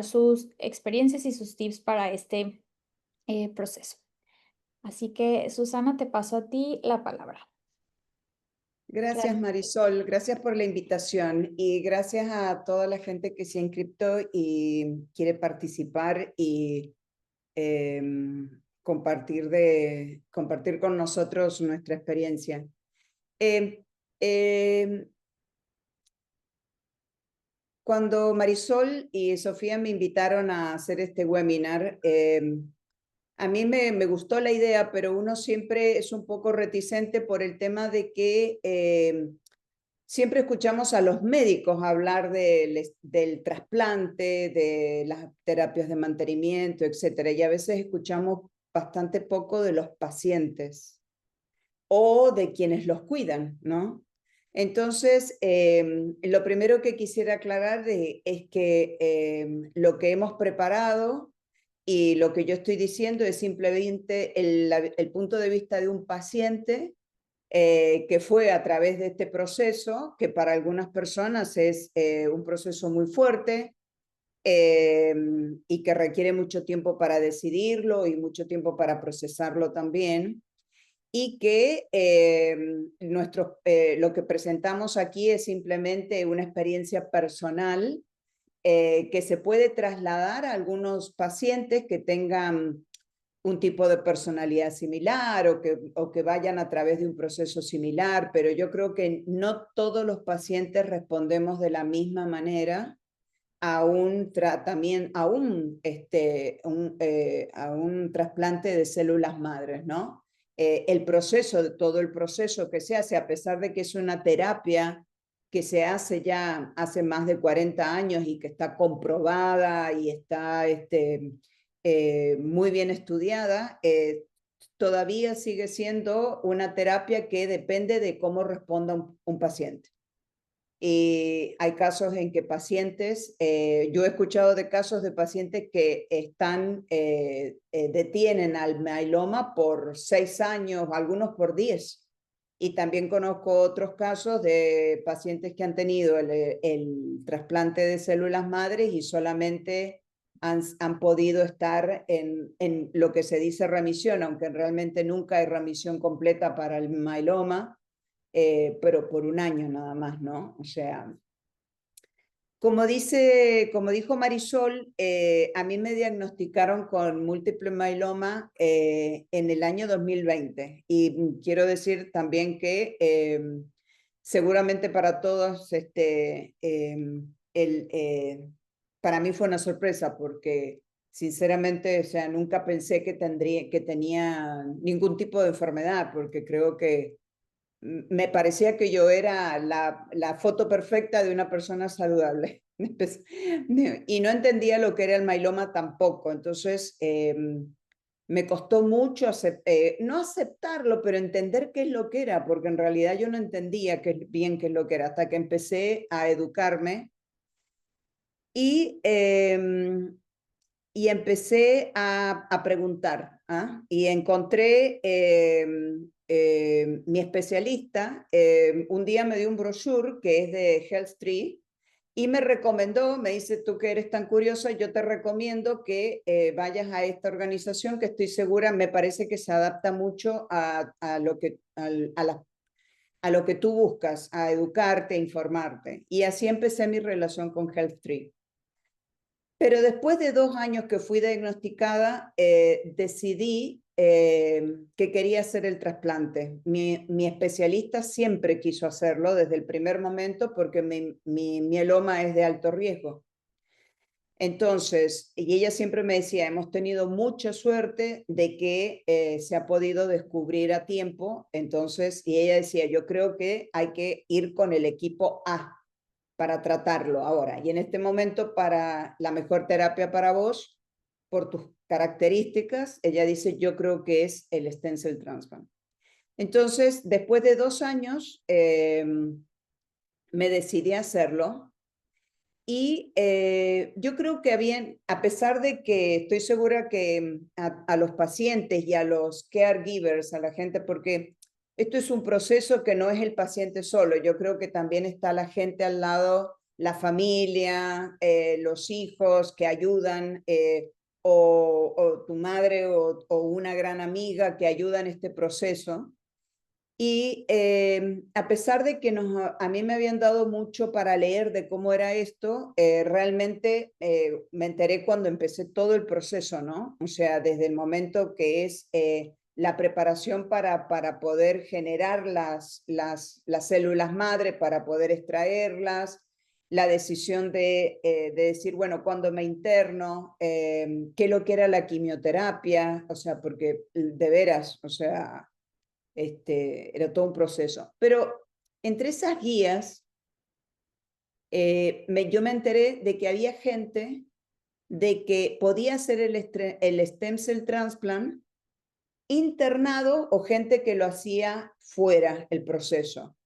sus experiencias y sus tips para este proceso. Así que, Susana, te paso a ti la palabra. Gracias, Claro. Marisol. Gracias por la invitación y gracias a toda la gente que se ha inscrito y quiere participar y compartir con nosotros nuestra experiencia. Eh, eh, Cuando Marisol y Sofía me invitaron a hacer este webinar, a mí me gustó la idea, pero uno siempre es un poco reticente por el tema de que siempre escuchamos a los médicos hablar del trasplante, de las terapias de mantenimiento, etcétera, y a veces escuchamos bastante poco de los pacientes o de quienes los cuidan, ¿no? Entonces, lo primero que quisiera aclarar es que lo que hemos preparado y lo que yo estoy diciendo es simplemente el punto de vista de un paciente que fue a través de este proceso, que para algunas personas es un proceso muy fuerte y que requiere mucho tiempo para decidirlo y mucho tiempo para procesarlo también. Y que lo que presentamos aquí es simplemente una experiencia personal que se puede trasladar a algunos pacientes que tengan un tipo de personalidad similar o que vayan a través de un proceso similar, pero yo creo que no todos los pacientes respondemos de la misma manera a un tratamiento, a un trasplante de células madres, ¿no? El proceso, todo el proceso que se hace, a pesar de que es una terapia que se hace ya hace más de 40 años y que está comprobada y está muy bien estudiada, todavía sigue siendo una terapia que depende de cómo responda un paciente. Y hay casos en que pacientes, yo he escuchado de casos de pacientes que detienen al mieloma por 6 años, algunos por 10. Y también conozco otros casos de pacientes que han tenido el trasplante de células madres y solamente han podido estar en lo que se dice remisión, aunque realmente nunca hay remisión completa para el mieloma, pero por un año nada más, ¿no? O sea, como dijo Marisol, a mí me diagnosticaron con múltiple mieloma en el año 2020 y quiero decir también que seguramente para todos para mí fue una sorpresa porque sinceramente, o sea, nunca pensé que tenía ningún tipo de enfermedad porque creo que me parecía que yo era la foto perfecta de una persona saludable. Y no entendía lo que era el mailoma tampoco. Entonces, me costó mucho no aceptarlo, pero entender qué es lo que era, porque en realidad yo no entendía bien qué es lo que era, hasta que empecé a educarme y, y empecé a preguntar, ¿ah? Y encontré mi especialista, un día me dio un brochure que es de HealthTree y me recomendó, me dice, tú que eres tan curiosa, yo te recomiendo que vayas a esta organización que estoy segura, me parece que se adapta mucho a lo que, a lo que tú buscas, a educarte, a informarte. Y así empecé mi relación con HealthTree. Pero después de 2 años que fui diagnosticada, decidí que quería hacer el trasplante. Mi especialista siempre quiso hacerlo desde el primer momento porque mi mieloma es de alto riesgo. Entonces, y ella siempre me decía, hemos tenido mucha suerte de que se ha podido descubrir a tiempo. Entonces, y ella decía, yo creo que hay que ir con el equipo A para tratarlo ahora. Y en este momento, para la mejor terapia para vos, por tus características, ella dice, yo creo que es el stem cell transplant. Entonces, después de 2 años, me decidí a hacerlo. Y yo creo que habían, a pesar de que estoy segura que a los pacientes y a los caregivers, a la gente, porque esto es un proceso que no es el paciente solo, yo creo que también está la gente al lado la familia, los hijos que ayudan, o tu madre o una gran amiga que ayuda en este proceso. Y a pesar de que a mí me habían dado mucho para leer de cómo era esto, realmente me enteré cuando empecé todo el proceso, ¿no? O sea, desde el momento que es la preparación para poder generar las células madre, para poder extraerlas, la decisión de decir, bueno, cuando me interno, qué es lo que era la quimioterapia, o sea, porque de veras, o sea, era todo un proceso. Pero entre esas guías, yo me enteré de que había gente de que podía hacer el stem cell transplant internado o gente que lo hacía fuera el proceso.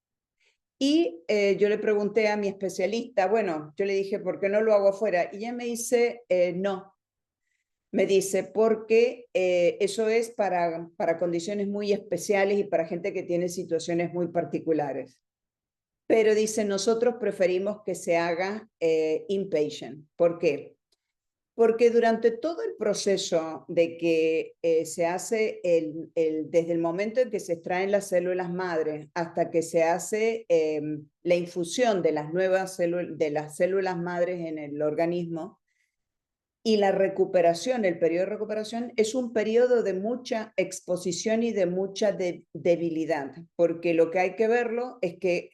Y yo le pregunté a mi especialista, bueno, yo le dije, ¿por qué no lo hago afuera? Y ella me dice, no, me dice, porque eso es para condiciones muy especiales y para gente que tiene situaciones muy particulares. Pero dice, nosotros preferimos que se haga inpatient. ¿Por qué? Porque durante todo el proceso de que se hace, desde el momento en que se extraen las células madres hasta que se hace la infusión de las nuevas células madres en el organismo, y la recuperación, el periodo de recuperación, es un periodo de mucha exposición y de mucha debilidad, porque lo que hay que verlo es que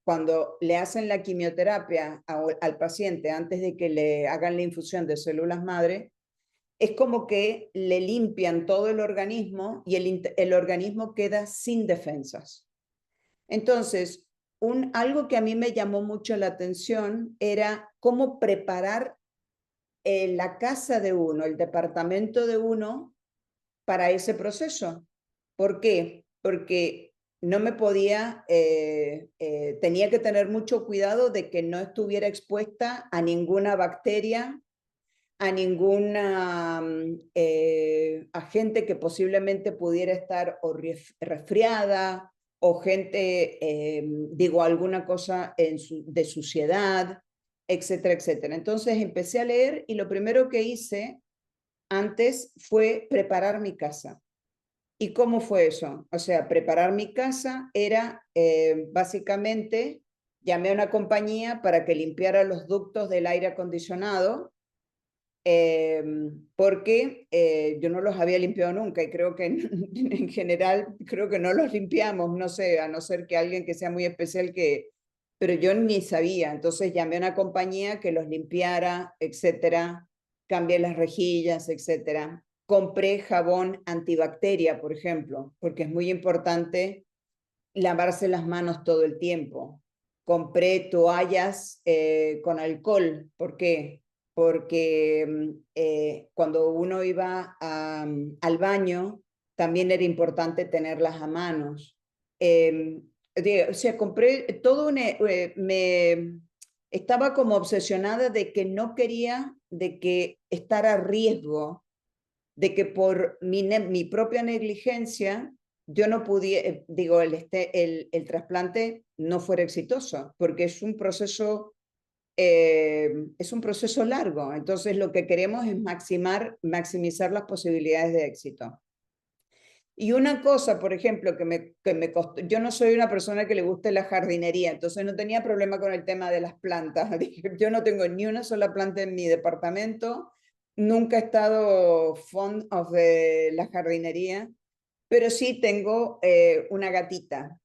cuando le hacen la quimioterapia al paciente antes de que le hagan la infusión de células madre, es como que le limpian todo el organismo y el organismo queda sin defensas. Entonces, algo que a mí me llamó mucho la atención era cómo preparar la casa de uno, el departamento de uno para ese proceso. ¿Por qué? Porque no me podía, tenía que tener mucho cuidado de que no estuviera expuesta a ninguna bacteria, a ninguna agente que posiblemente pudiera estar o resfriada o gente, digo, alguna cosa de suciedad, etcétera, etcétera. Entonces empecé a leer y lo primero que hice antes fue preparar mi casa. ¿Y cómo fue eso? O sea, preparar mi casa era básicamente, llamé a una compañía para que limpiara los ductos del aire acondicionado, porque yo no los había limpiado nunca y creo que en general creo que no los limpiamos, no sé, a no ser que alguien que sea muy especial pero yo ni sabía, entonces llamé a una compañía que los limpiara, etcétera, cambié las rejillas, etcétera. Compré jabón antibacteria, por ejemplo, porque es muy importante lavarse las manos todo el tiempo. Compré toallas con alcohol. ¿Por qué? Porque cuando uno iba al baño, también era importante tenerlas a manos. O sea, compré todo estaba como obsesionada de que no quería de que estar a riesgo de que por mi propia negligencia yo no pudiera, digo, el trasplante no fuera exitoso, porque es un proceso largo. Entonces lo que queremos es maximizar las posibilidades de éxito. Y una cosa, por ejemplo, que me costó, yo no soy una persona que le guste la jardinería, entonces no tenía problema con el tema de las plantas. Yo no tengo ni una sola planta en mi departamento, nunca he estado fond of la jardinería, pero sí tengo una gatita.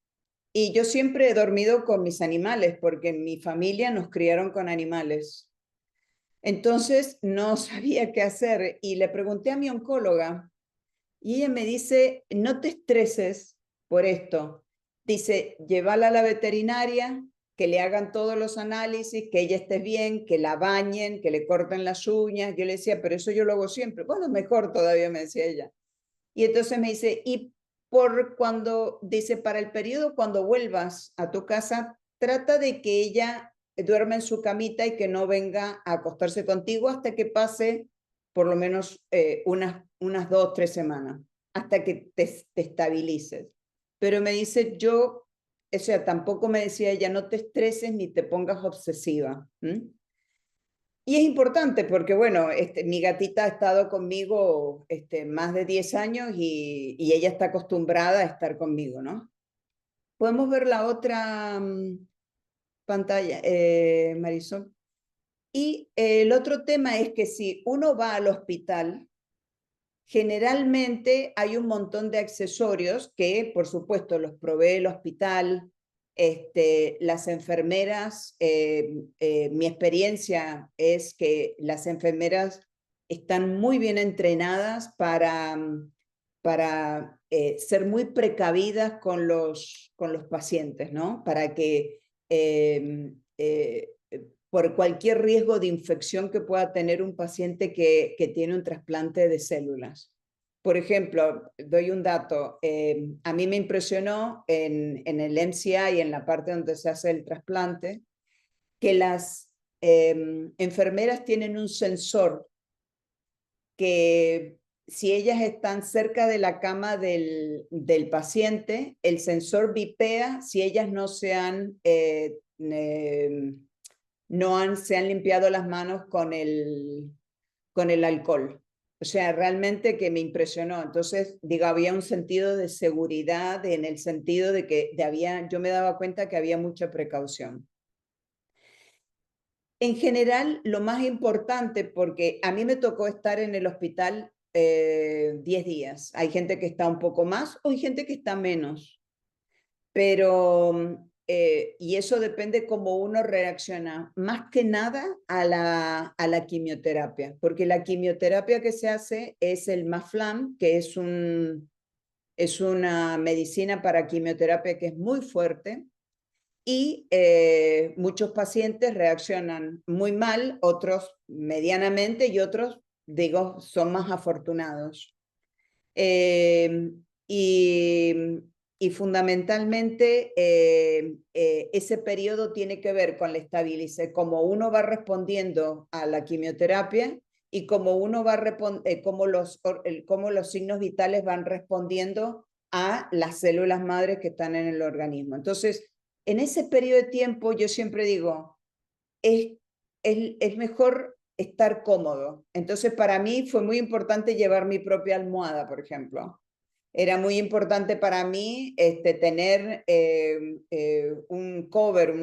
Y yo siempre he dormido con mis animales, porque en mi familia nos criaron con animales. Entonces no sabía qué hacer y le pregunté a mi oncóloga. Y ella me dice, no te estreses por esto. Dice, llévala a la veterinaria, que le hagan todos los análisis, que ella esté bien, que la bañen, que le corten las uñas. Yo le decía, pero eso yo lo hago siempre. Bueno, mejor todavía, me decía ella. Y entonces me dice, dice, para el periodo cuando vuelvas a tu casa, trata de que ella duerma en su camita y que no venga a acostarse contigo hasta que pase por lo menos unas 2, 3 semanas, hasta que te estabilices. Pero me dice, yo o sea, tampoco me decía ella, no te estreses ni te pongas obsesiva. Y es importante porque, bueno, mi gatita ha estado conmigo más de 10 años y ella está acostumbrada a estar conmigo, ¿no? Podemos ver la otra pantalla, Marisol. Y el otro tema es que si uno va al hospital, generalmente hay un montón de accesorios que, por supuesto, los provee el hospital, las enfermeras. Mi experiencia es que las enfermeras están muy bien entrenadas para ser muy precavidas con los pacientes, ¿no? Para que por cualquier riesgo de infección que pueda tener un paciente que tiene un trasplante de células. Por ejemplo, doy un dato, a mí me impresionó en el MCI, en la parte donde se hace el trasplante, que las enfermeras tienen un sensor que si ellas están cerca de la cama del paciente, el sensor bipea si ellas no se han limpiado las manos con el alcohol. O sea, realmente que me impresionó. Entonces, digo, había un sentido de seguridad en el sentido de que yo me daba cuenta que había mucha precaución. En general, lo más importante, porque a mí me tocó estar en el hospital 10 días. Hay gente que está un poco más o hay gente que está menos. Pero y eso depende cómo uno reacciona, más que nada a la quimioterapia, porque la quimioterapia que se hace es el Maflam, que es una medicina para quimioterapia que es muy fuerte y muchos pacientes reaccionan muy mal, otros medianamente y otros, digo, son más afortunados. Eh, y, y, fundamentalmente ese periodo tiene que ver con la estabilización, cómo uno va respondiendo a la quimioterapia y cómo uno va cómo los signos vitales van respondiendo a las células madres que están en el organismo. Entonces, en ese periodo de tiempo yo siempre digo, es mejor estar cómodo. Entonces, para mí fue muy importante llevar mi propia almohada, por ejemplo. Era muy importante para mí tener un cover,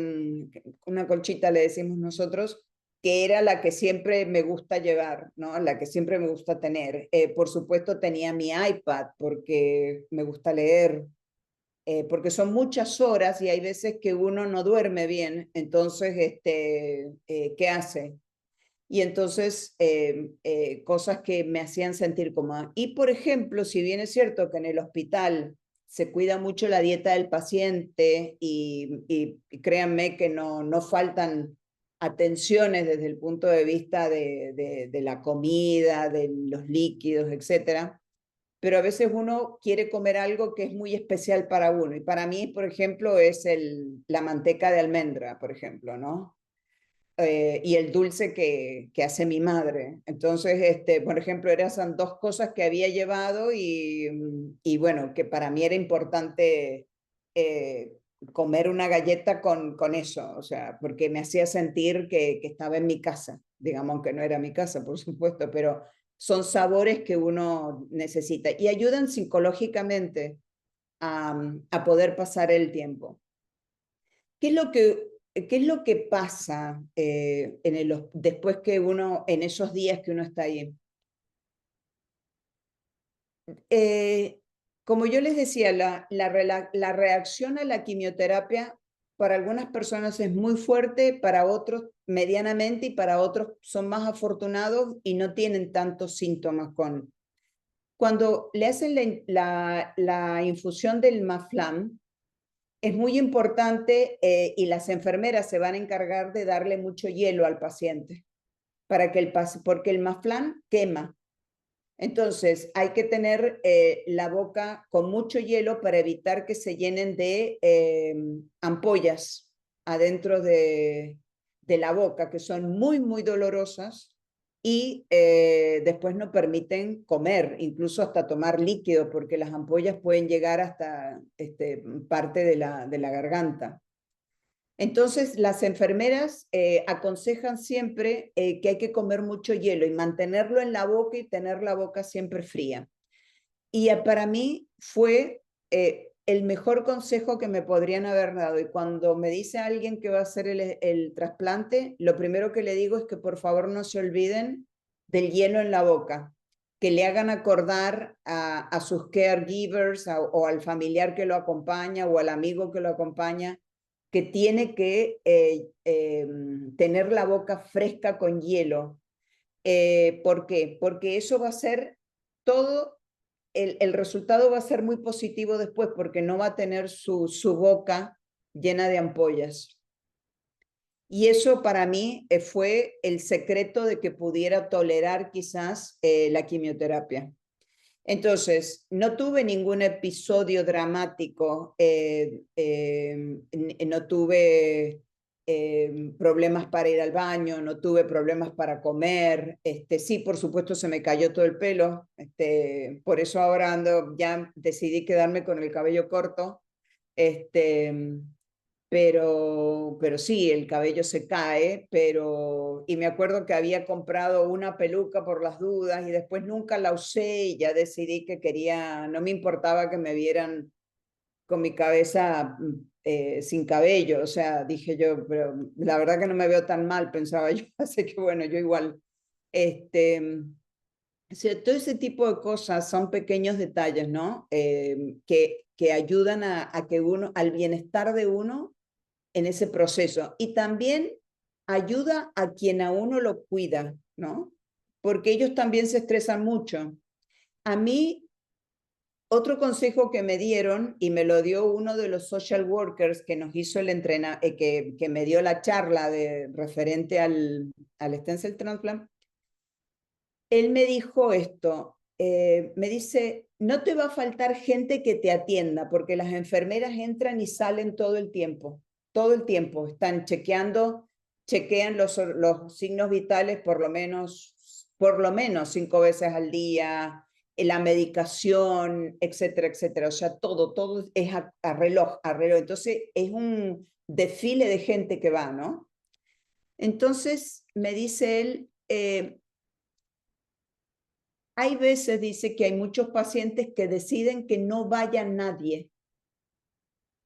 una colchita, le decimos nosotros, que era la que siempre me gusta llevar, ¿no? La que siempre me gusta tener. Por supuesto, tenía mi iPad porque me gusta leer, porque son muchas horas y hay veces que uno no duerme bien, entonces, ¿qué hace? Y entonces, cosas que me hacían sentir cómoda. Y, por ejemplo, si bien es cierto que en el hospital se cuida mucho la dieta del paciente y créanme que no faltan atenciones desde el punto de vista de la comida, de los líquidos, etcétera, pero a veces uno quiere comer algo que es muy especial para uno. Y para mí, por ejemplo, es la manteca de almendra, por ejemplo, ¿no? Y el dulce que hace mi madre. Entonces, por ejemplo, eran dos cosas que había llevado y bueno, que para mí era importante comer una galleta con eso, o sea, porque me hacía sentir que estaba en mi casa, digamos que no era mi casa, por supuesto, pero son sabores que uno necesita y ayudan psicológicamente a poder pasar el tiempo. ¿Qué es lo que, qué es lo que pasa después que uno, en esos días que uno está ahí? Eh, Como yo les decía, la reacción a la quimioterapia para algunas personas es muy fuerte, para otros medianamente y para otros son más afortunados y no tienen tantos síntomas Cuando le hacen la infusión del Maflam, es muy importante y las enfermeras se van a encargar de darle mucho hielo al paciente porque el Maflán quema. Entonces hay que tener la boca con mucho hielo para evitar que se llenen de ampollas adentro de la boca, que son muy, muy dolorosas y después no permiten comer, incluso hasta tomar líquido, porque las ampollas pueden llegar hasta parte de la garganta. Entonces, las enfermeras aconsejan siempre que hay que comer mucho hielo y mantenerlo en la boca y tener la boca siempre fría. Y para mí fue el mejor consejo que me podrían haber dado. Y cuando me dice alguien que va a hacer el trasplante, lo primero que le digo es que por favor no se olviden del hielo en la boca, que le hagan acordar a sus caregivers o al familiar que lo acompaña o al amigo que lo acompaña que tiene que tener la boca fresca con hielo. ¿Por qué? Porque eso va a ser todo, el resultado va a ser muy positivo después porque no va a tener su boca llena de ampollas. Y eso para mí fue el secreto de que pudiera tolerar quizás la quimioterapia. Entonces, no tuve ningún episodio dramático, no tuve problemas para ir al baño, no tuve problemas para comer, sí, por supuesto se me cayó todo el pelo, por eso ahora ya decidí quedarme con el cabello corto, pero sí, el cabello se cae, y me acuerdo que había comprado una peluca por las dudas y después nunca la usé y ya decidí que no me importaba que me vieran con mi cabeza sin cabello, o sea, dije yo, pero la verdad que no me veo tan mal, pensaba yo, así que bueno, yo igual, o sea, todo ese tipo de cosas son pequeños detalles, ¿no? Que ayudan a que al bienestar de uno en ese proceso. Y también ayuda a quien a uno lo cuida, ¿no? Porque ellos también se estresan mucho. A mí, otro consejo que me dieron, y me lo dio uno de los social workers que nos hizo que me dio la charla referente al stem cell transplant, él me dijo esto, me dice, no te va a faltar gente que te atienda, porque las enfermeras entran y salen todo el tiempo, están chequean los signos vitales por lo menos 5 veces al día, la medicación, etcétera, etcétera, o sea, todo es a reloj, entonces es un desfile de gente que va, ¿no? Entonces me dice él, hay veces, dice, que hay muchos pacientes que deciden que no vaya nadie.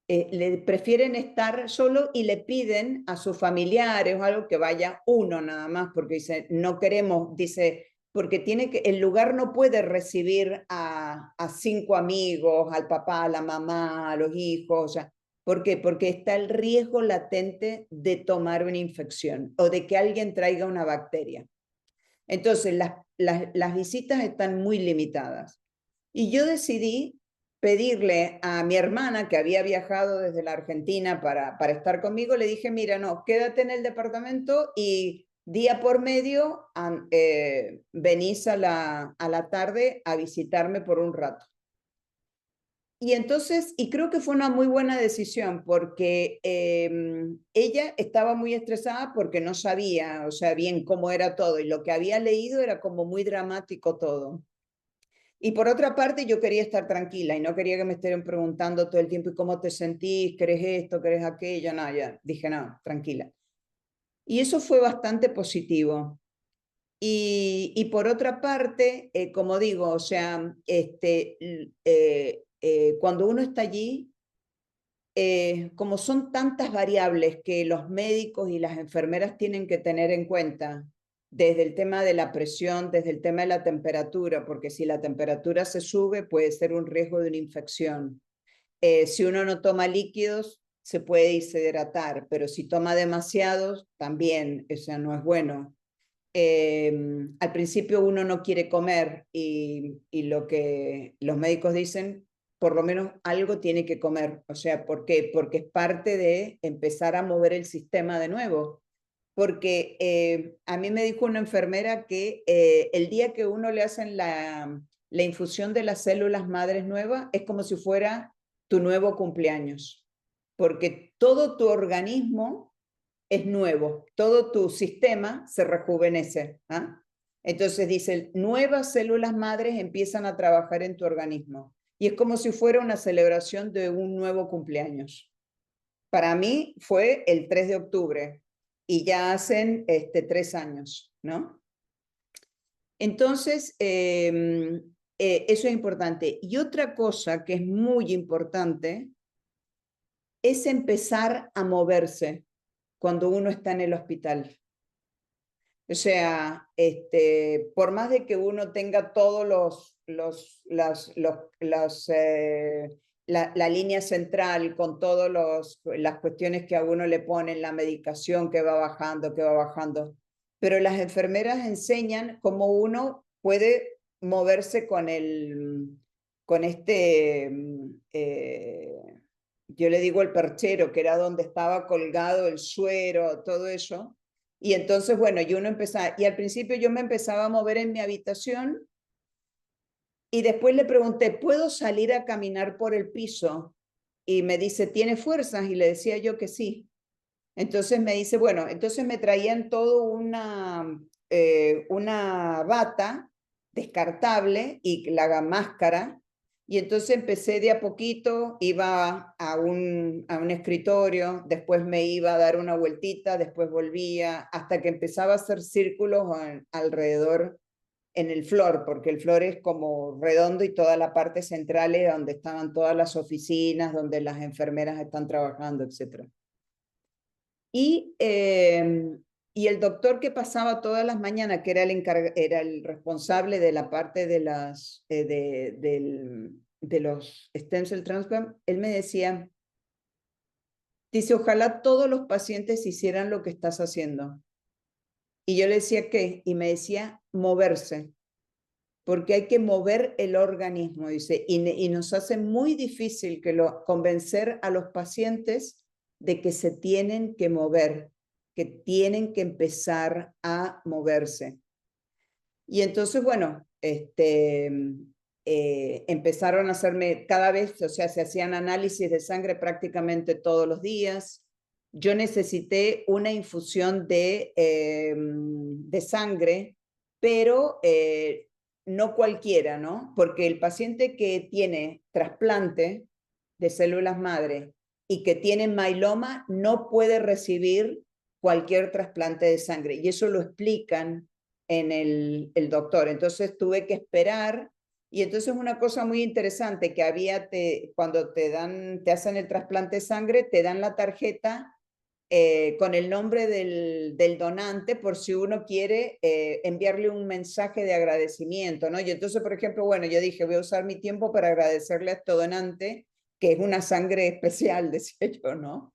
Le prefieren estar solo y le piden a sus familiares o algo que vaya uno nada más, porque dice, no queremos, dice, porque el lugar no puede recibir a 5 amigos, al papá, a la mamá, a los hijos, o sea, ¿por qué? Porque está el riesgo latente de tomar una infección o de que alguien traiga una bacteria. Entonces, las visitas están muy limitadas. Y yo decidí pedirle a mi hermana, que había viajado desde la Argentina para estar conmigo, le dije, mira, no, quédate en el departamento y día por medio venís a la tarde a visitarme por un rato. Y entonces, y creo que fue una muy buena decisión porque ella estaba muy estresada porque no sabía, o sea, bien cómo era todo y lo que había leído era como muy dramático todo. Y por otra parte, yo quería estar tranquila y no quería que me estén preguntando todo el tiempo, ¿y cómo te sentís? ¿Querés esto? ¿Querés aquello? No, ya dije, no, tranquila. Y eso fue bastante positivo. Y por otra parte, como digo, o sea, cuando uno está allí, como son tantas variables que los médicos y las enfermeras tienen que tener en cuenta, desde el tema de la presión, desde el tema de la temperatura, porque si la temperatura se sube puede ser un riesgo de una infección. Si uno no toma líquidos, se puede deshidratar, pero si toma demasiados, también, o sea, no es bueno. Al principio uno no quiere comer y lo que los médicos dicen, por lo menos algo tiene que comer. O sea, ¿por qué? Porque es parte de empezar a mover el sistema de nuevo. Porque a mí me dijo una enfermera que el día que uno le hacen la infusión de las células madres nuevas es como si fuera tu nuevo cumpleaños. Porque todo tu organismo es nuevo, todo tu sistema se rejuvenece. ¿Ah? Entonces dice, nuevas células madres empiezan a trabajar en tu organismo. Y es como si fuera una celebración de un nuevo cumpleaños. Para mí fue el 3 de octubre y ya hacen 3 años, ¿no? Entonces, eso es importante. Y otra cosa que es muy importante es empezar a moverse cuando uno está en el hospital. O sea, por más de que uno tenga todos la línea central con todas las cuestiones que a uno le ponen, la medicación que va bajando, pero las enfermeras enseñan cómo uno puede moverse con yo le digo el perchero, que era donde estaba colgado el suero, todo eso. Y entonces, bueno, y al principio yo me empezaba a mover en mi habitación y después le pregunté, ¿puedo salir a caminar por el piso? Y me dice, ¿tiene fuerzas? Y le decía yo que sí. Entonces me dice, bueno, entonces me traían todo una bata descartable y la máscara. Y entonces empecé de a poquito, iba a un escritorio, después me iba a dar una vueltita, después volvía, hasta que empezaba a hacer círculos alrededor en el floor, porque el floor es como redondo y toda la parte central es donde estaban todas las oficinas, donde las enfermeras están trabajando, etcétera. Y el doctor que pasaba todas las mañanas, que era el responsable de la parte de los stem cell transplant, él me decía, dice, ojalá todos los pacientes hicieran lo que estás haciendo. Y yo le decía, ¿qué? Y me decía, moverse, porque hay que mover el organismo, dice, y nos hace muy difícil convencer a los pacientes de que se tienen que mover, que tienen que empezar a moverse. Y entonces, bueno, empezaron a hacerme cada vez, o sea, se hacían análisis de sangre prácticamente todos los días. Yo necesité una infusión de sangre, pero no cualquiera, ¿no? Porque el paciente que tiene trasplante de células madre y que tiene mailoma no puede recibir cualquier trasplante de sangre. Y eso lo explican en el doctor. Entonces tuve que esperar. Y entonces una cosa muy interesante que cuando te hacen el trasplante de sangre, te dan la tarjeta con el nombre del donante por si uno quiere enviarle un mensaje de agradecimiento, ¿no? Y entonces, por ejemplo, bueno, yo dije, voy a usar mi tiempo para agradecerle a este donante, que es una sangre especial, decía yo, ¿no?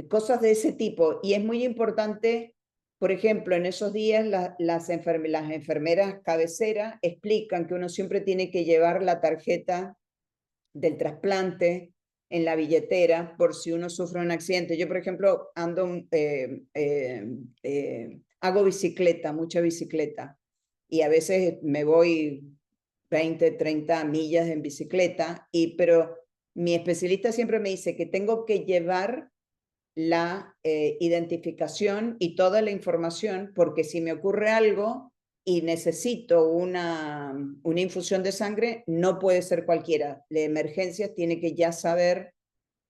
Cosas de ese tipo. Y es muy importante, por ejemplo, en esos días las enfermeras cabeceras explican que uno siempre tiene que llevar la tarjeta del trasplante en la billetera por si uno sufre un accidente. Yo, por ejemplo, hago bicicleta, mucha bicicleta, y a veces me voy 20, 30 millas en bicicleta, pero mi especialista siempre me dice que tengo que llevar la identificación y toda la información, porque si me ocurre algo y necesito una infusión de sangre, no puede ser cualquiera. La emergencia tiene que ya saber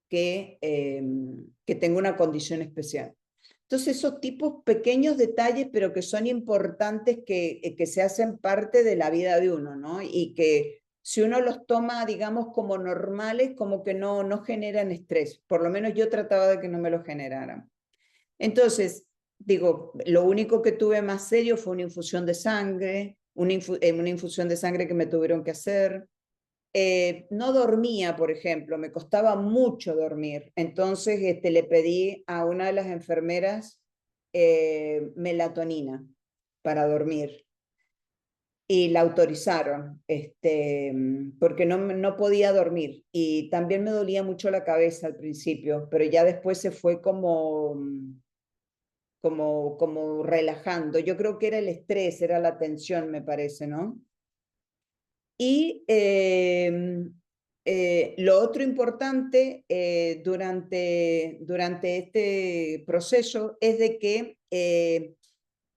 que tengo una condición especial. Entonces, esos tipos pequeños detalles, pero que son importantes, que se hacen parte de la vida de uno, ¿no? Y que si uno los toma, digamos, como normales, como que no generan estrés. Por lo menos yo trataba de que no me lo generaran. Entonces, digo, lo único que tuve más serio fue una infusión de sangre, una infusión de sangre que me tuvieron que hacer. No dormía, por ejemplo, me costaba mucho dormir. Entonces le pedí a una de las enfermeras melatonina para dormir y la autorizaron porque no podía dormir. Y también me dolía mucho la cabeza al principio, pero ya después se fue como relajando. Yo creo que era el estrés, era la tensión, me parece, ¿no? Y lo otro importante durante este proceso es de que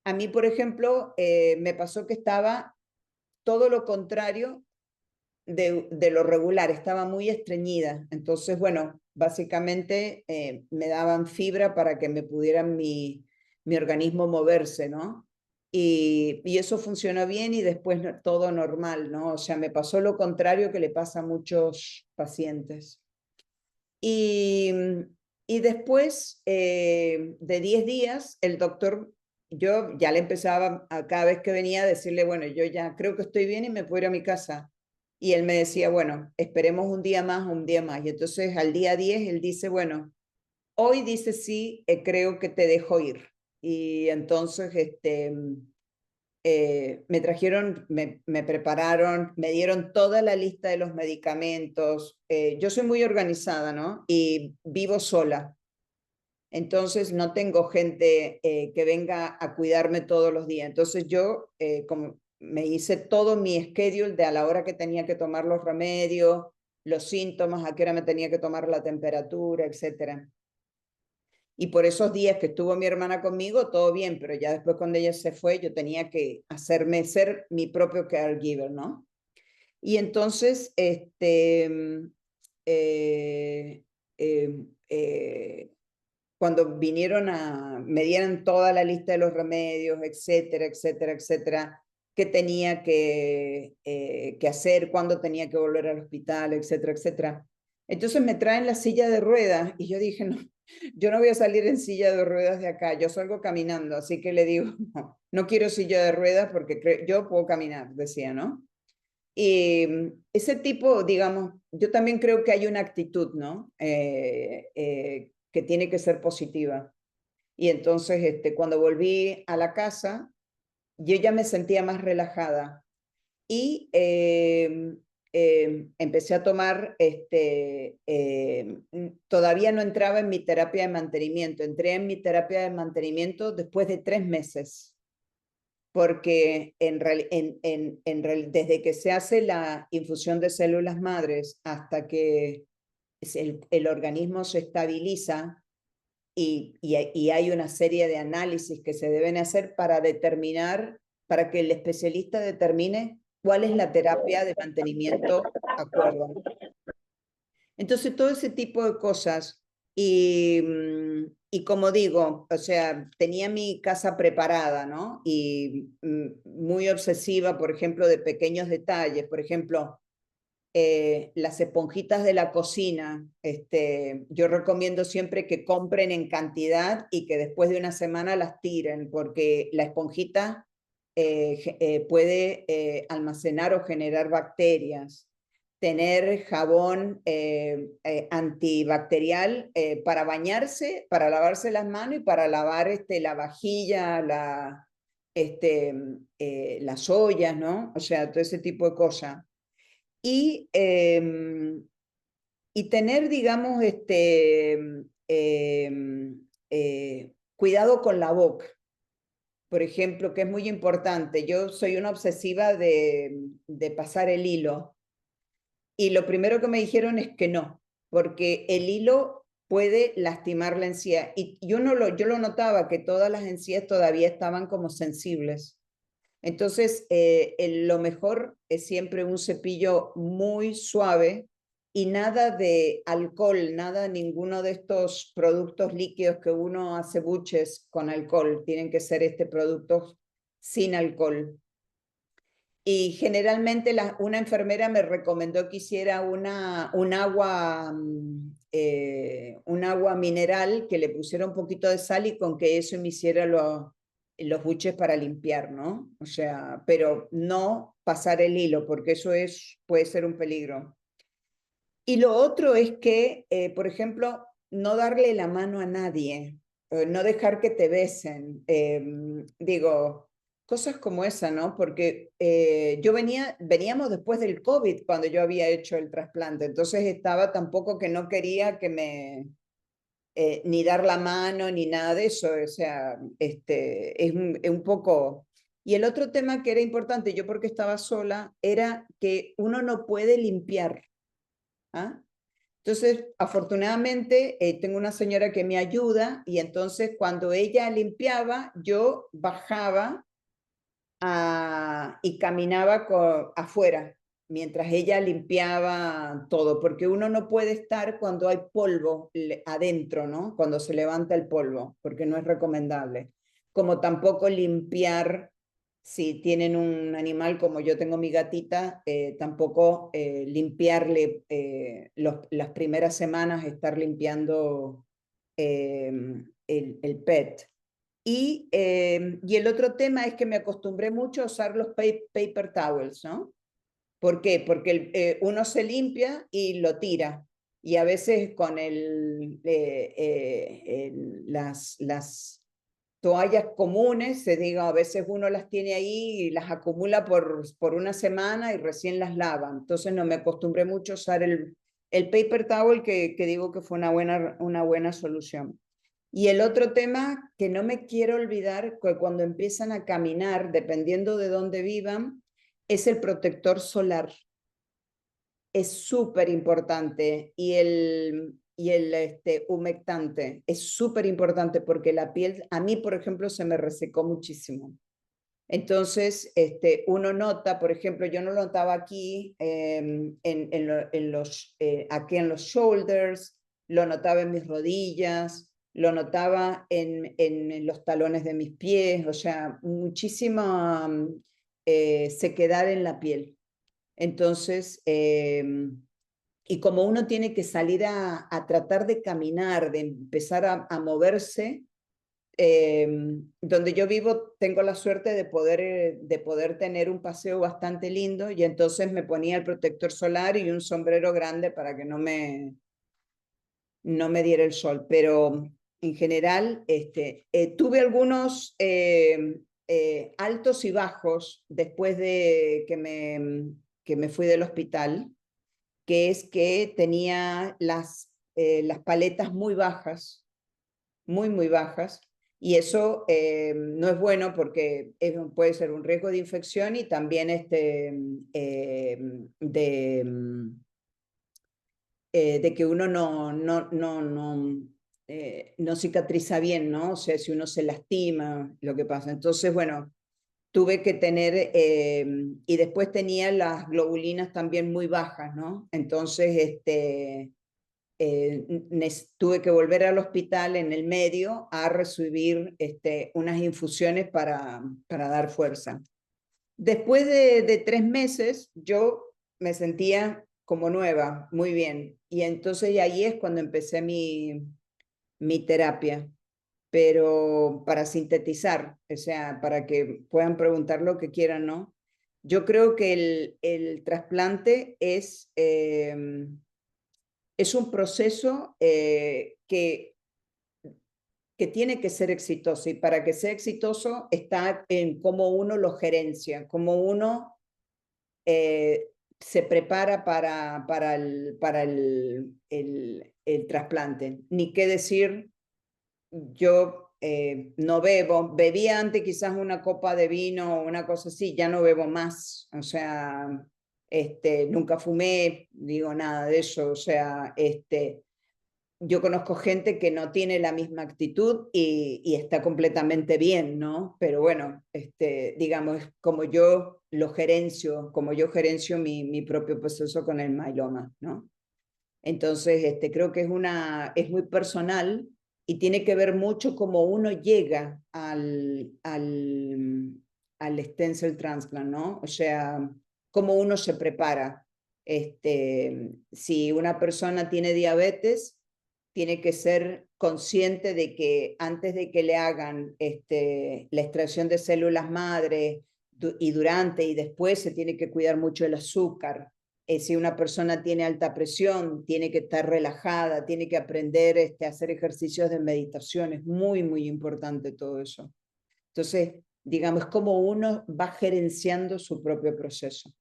a mí, por ejemplo, me pasó que estaba todo lo contrario de lo regular, estaba muy estreñida. Entonces, bueno, básicamente me daban fibra para que me pudieran mi organismo moverse, ¿no? Y eso funcionó bien y después todo normal, ¿no? O sea, me pasó lo contrario que le pasa a muchos pacientes. Y, y después de 10 días, el doctor, yo ya le empezaba a cada vez que venía a decirle, bueno, yo ya creo que estoy bien y me puedo ir a mi casa. Y él me decía, bueno, esperemos un día más, un día más. Y entonces al día 10 él dice, bueno, hoy dice sí, creo que te dejo ir. Y entonces me trajeron, me prepararon, me dieron toda la lista de los medicamentos. Yo soy muy organizada, ¿no? Y vivo sola. Entonces no tengo gente que venga a cuidarme todos los días. Entonces yo como me hice todo mi schedule de a la hora que tenía que tomar los remedios, los síntomas, a qué hora me tenía que tomar la temperatura, etcétera. Y por esos días que estuvo mi hermana conmigo, todo bien, pero ya después cuando ella se fue, yo tenía que hacerme ser mi propio caregiver, ¿no? Y entonces, eh, eh, eh, cuando vinieron me dieron toda la lista de los remedios, etcétera, etcétera, etcétera, qué tenía que hacer, cuándo tenía que volver al hospital, etcétera, etcétera. Entonces me traen la silla de ruedas y yo dije, no, yo no voy a salir en silla de ruedas de acá, yo salgo caminando, así que le digo, no, no quiero silla de ruedas porque yo puedo caminar, decía, ¿no? Y ese tipo, digamos, yo también creo que hay una actitud, ¿no? Que tiene que ser positiva. Y entonces, cuando volví a la casa, yo ya me sentía más relajada y empecé a tomar, todavía no entraba en mi terapia de mantenimiento, entré en mi terapia de mantenimiento después de 3 meses, porque desde que se hace la infusión de células madres hasta que el organismo se estabiliza, y hay una serie de análisis que se deben hacer para determinar, para que el especialista determine cuál es la terapia de mantenimiento acuerdo. Entonces, todo ese tipo de cosas. Y como digo, o sea, tenía mi casa preparada, ¿no? Y muy obsesiva, por ejemplo, de pequeños detalles. Por ejemplo, las esponjitas de la cocina, yo recomiendo siempre que compren en cantidad y que después de una semana las tiren, porque la esponjita puede almacenar o generar bacterias. Tener jabón antibacterial para bañarse, para lavarse las manos y para lavar la vajilla, las ollas, ¿no? O sea, todo ese tipo de cosas. Y, y tener, digamos, cuidado con la boca, por ejemplo, que es muy importante. Yo soy una obsesiva de pasar el hilo y lo primero que me dijeron es que no, porque el hilo puede lastimar la encía. Y yo lo notaba que todas las encías todavía estaban como sensibles. Entonces, lo mejor es siempre un cepillo muy suave y nada de alcohol, nada, ninguno de estos productos líquidos que uno hace buches con alcohol. Tienen que ser productos sin alcohol. Y generalmente una enfermera me recomendó que hiciera un agua mineral, que le pusiera un poquito de sal y con que eso me hiciera los buches para limpiar, ¿no? O sea, pero no pasar el hilo, porque eso puede ser un peligro. Y lo otro es que, por ejemplo, no darle la mano a nadie, no dejar que te besen. Digo, cosas como esa, ¿no? Porque veníamos después del COVID cuando yo había hecho el trasplante, entonces estaba tampoco que no quería ni dar la mano ni nada de eso, o sea, es un poco... Y el otro tema que era importante, yo porque estaba sola, era que uno no puede limpiar, ¿ah? Entonces, afortunadamente, tengo una señora que me ayuda y entonces cuando ella limpiaba, yo bajaba y caminaba afuera mientras ella limpiaba todo, porque uno no puede estar cuando hay polvo adentro, ¿no? Cuando se levanta el polvo, porque no es recomendable. Como tampoco limpiar, si tienen un animal como yo tengo mi gatita, tampoco limpiarle las primeras semanas, estar limpiando el pet. Y el otro tema es que me acostumbré mucho a usar los paper towels, ¿no? ¿Por qué? Porque uno se limpia y lo tira. Y a veces con las toallas comunes, se diga, a veces uno las tiene ahí y las acumula por una semana y recién las lava. Entonces no me acostumbré mucho a usar el paper towel que digo que fue una buena solución. Y el otro tema que no me quiero olvidar, que cuando empiezan a caminar, dependiendo de dónde vivan, es el protector solar. Es súper importante. Y el humectante es súper importante porque la piel, a mí, por ejemplo, se me resecó muchísimo. Entonces, uno nota, por ejemplo, yo no lo notaba aquí, aquí en los shoulders, lo notaba en mis rodillas, lo notaba en los talones de mis pies, o sea, muchísima sequedad en la piel. Entonces, y como uno tiene que salir a tratar de caminar, de empezar a moverse, donde yo vivo tengo la suerte de poder tener un paseo bastante lindo y entonces me ponía el protector solar y un sombrero grande para que no me diera el sol. Pero en general tuve algunos altos y bajos después de que me fui del hospital, que es que tenía las paletas muy bajas, muy, muy bajas, y eso no es bueno porque puede ser un riesgo de infección y también de que uno no cicatriza bien, ¿no? O sea, si uno se lastima, lo que pasa. Entonces, bueno, tuve que tener, y después tenía las globulinas también muy bajas, ¿no? Entonces, tuve que volver al hospital en el medio a recibir unas infusiones para dar fuerza. Después de 3 meses, yo me sentía como nueva, muy bien. Y entonces ahí es cuando empecé mi terapia. Pero para sintetizar, o sea, para que puedan preguntar lo que quieran, ¿no? Yo creo que el trasplante es un proceso que tiene que ser exitoso y para que sea exitoso está en cómo uno lo gerencia, cómo uno se prepara para el trasplante. Ni qué decir, yo no bebo, bebía antes quizás una copa de vino o una cosa así, ya no bebo más, o sea, nunca fumé, digo nada de eso, o sea, yo conozco gente que no tiene la misma actitud y está completamente bien, ¿no? Pero bueno, digamos, como yo gerencio mi propio proceso con el mieloma, ¿no? Entonces, creo que es muy personal y tiene que ver mucho cómo uno llega al stem cell transplant, ¿no? O sea, cómo uno se prepara. Si una persona tiene diabetes, tiene que ser consciente de que antes de que le hagan la extracción de células madre y durante y después se tiene que cuidar mucho el azúcar. Si una persona tiene alta presión, tiene que estar relajada, tiene que aprender a hacer ejercicios de meditación. Es muy, muy importante todo eso. Entonces, digamos, como uno va gerenciando su propio proceso.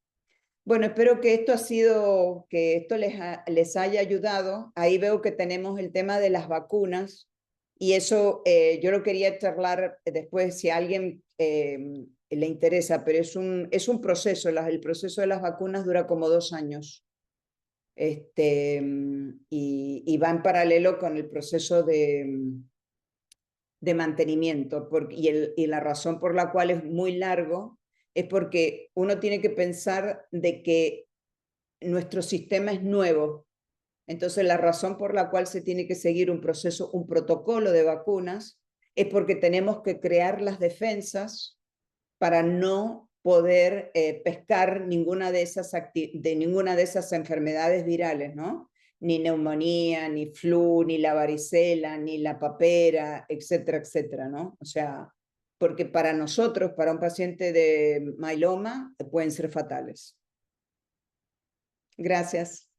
Bueno, espero que esto les haya ayudado. Ahí veo que tenemos el tema de las vacunas y eso yo lo quería charlar después si a alguien le interesa, pero es un proceso. El proceso de las vacunas dura como 2 años. y va en paralelo con el proceso de mantenimiento. Y la razón por la cual es muy largo es porque uno tiene que pensar de que nuestro sistema es nuevo. Entonces, la razón por la cual se tiene que seguir un proceso, un protocolo de vacunas, es porque tenemos que crear las defensas para no poder pescar ninguna de esas enfermedades virales, ¿no? Ni neumonía, ni flu, ni la varicela, ni la papera, etcétera, etcétera, ¿no? O sea, porque para nosotros, para un paciente de mieloma, pueden ser fatales. Gracias.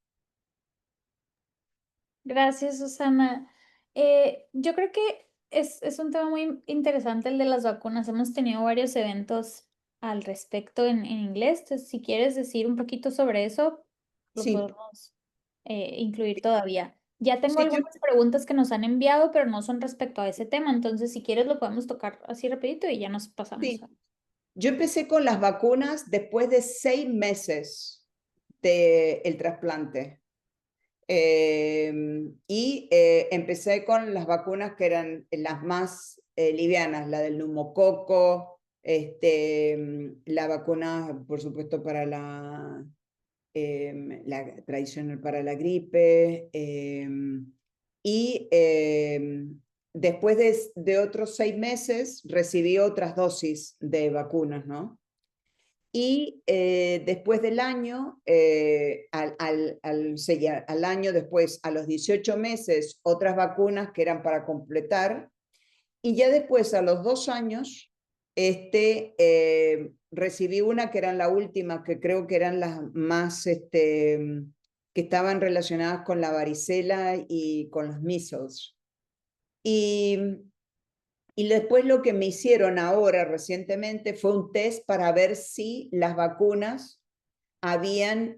Gracias, Susana. Yo creo que es un tema muy interesante el de las vacunas. Hemos tenido varios eventos al respecto en inglés. Entonces, si quieres decir un poquito sobre eso, lo Sí, podemos incluir todavía. Ya tengo sí, algunas preguntas que nos han enviado, pero no son respecto a ese tema. Entonces, si quieres, lo podemos tocar así rapidito y ya nos pasamos sí. Yo empecé con las vacunas después de 6 meses del trasplante. Empecé con las vacunas que eran las más livianas, la del neumococo, la vacuna, por supuesto, para la tradicional para la gripe, y después de otros 6 meses recibí otras dosis de vacunas, ¿no? Y después del año, al año después, a los 18 meses, otras vacunas que eran para completar. Y ya después, a los 2 años, recibí una que eran la última, que creo que eran las más, que estaban relacionadas con la varicela y con los measles. Y y después lo que me hicieron ahora recientemente fue un test para ver si las vacunas habían,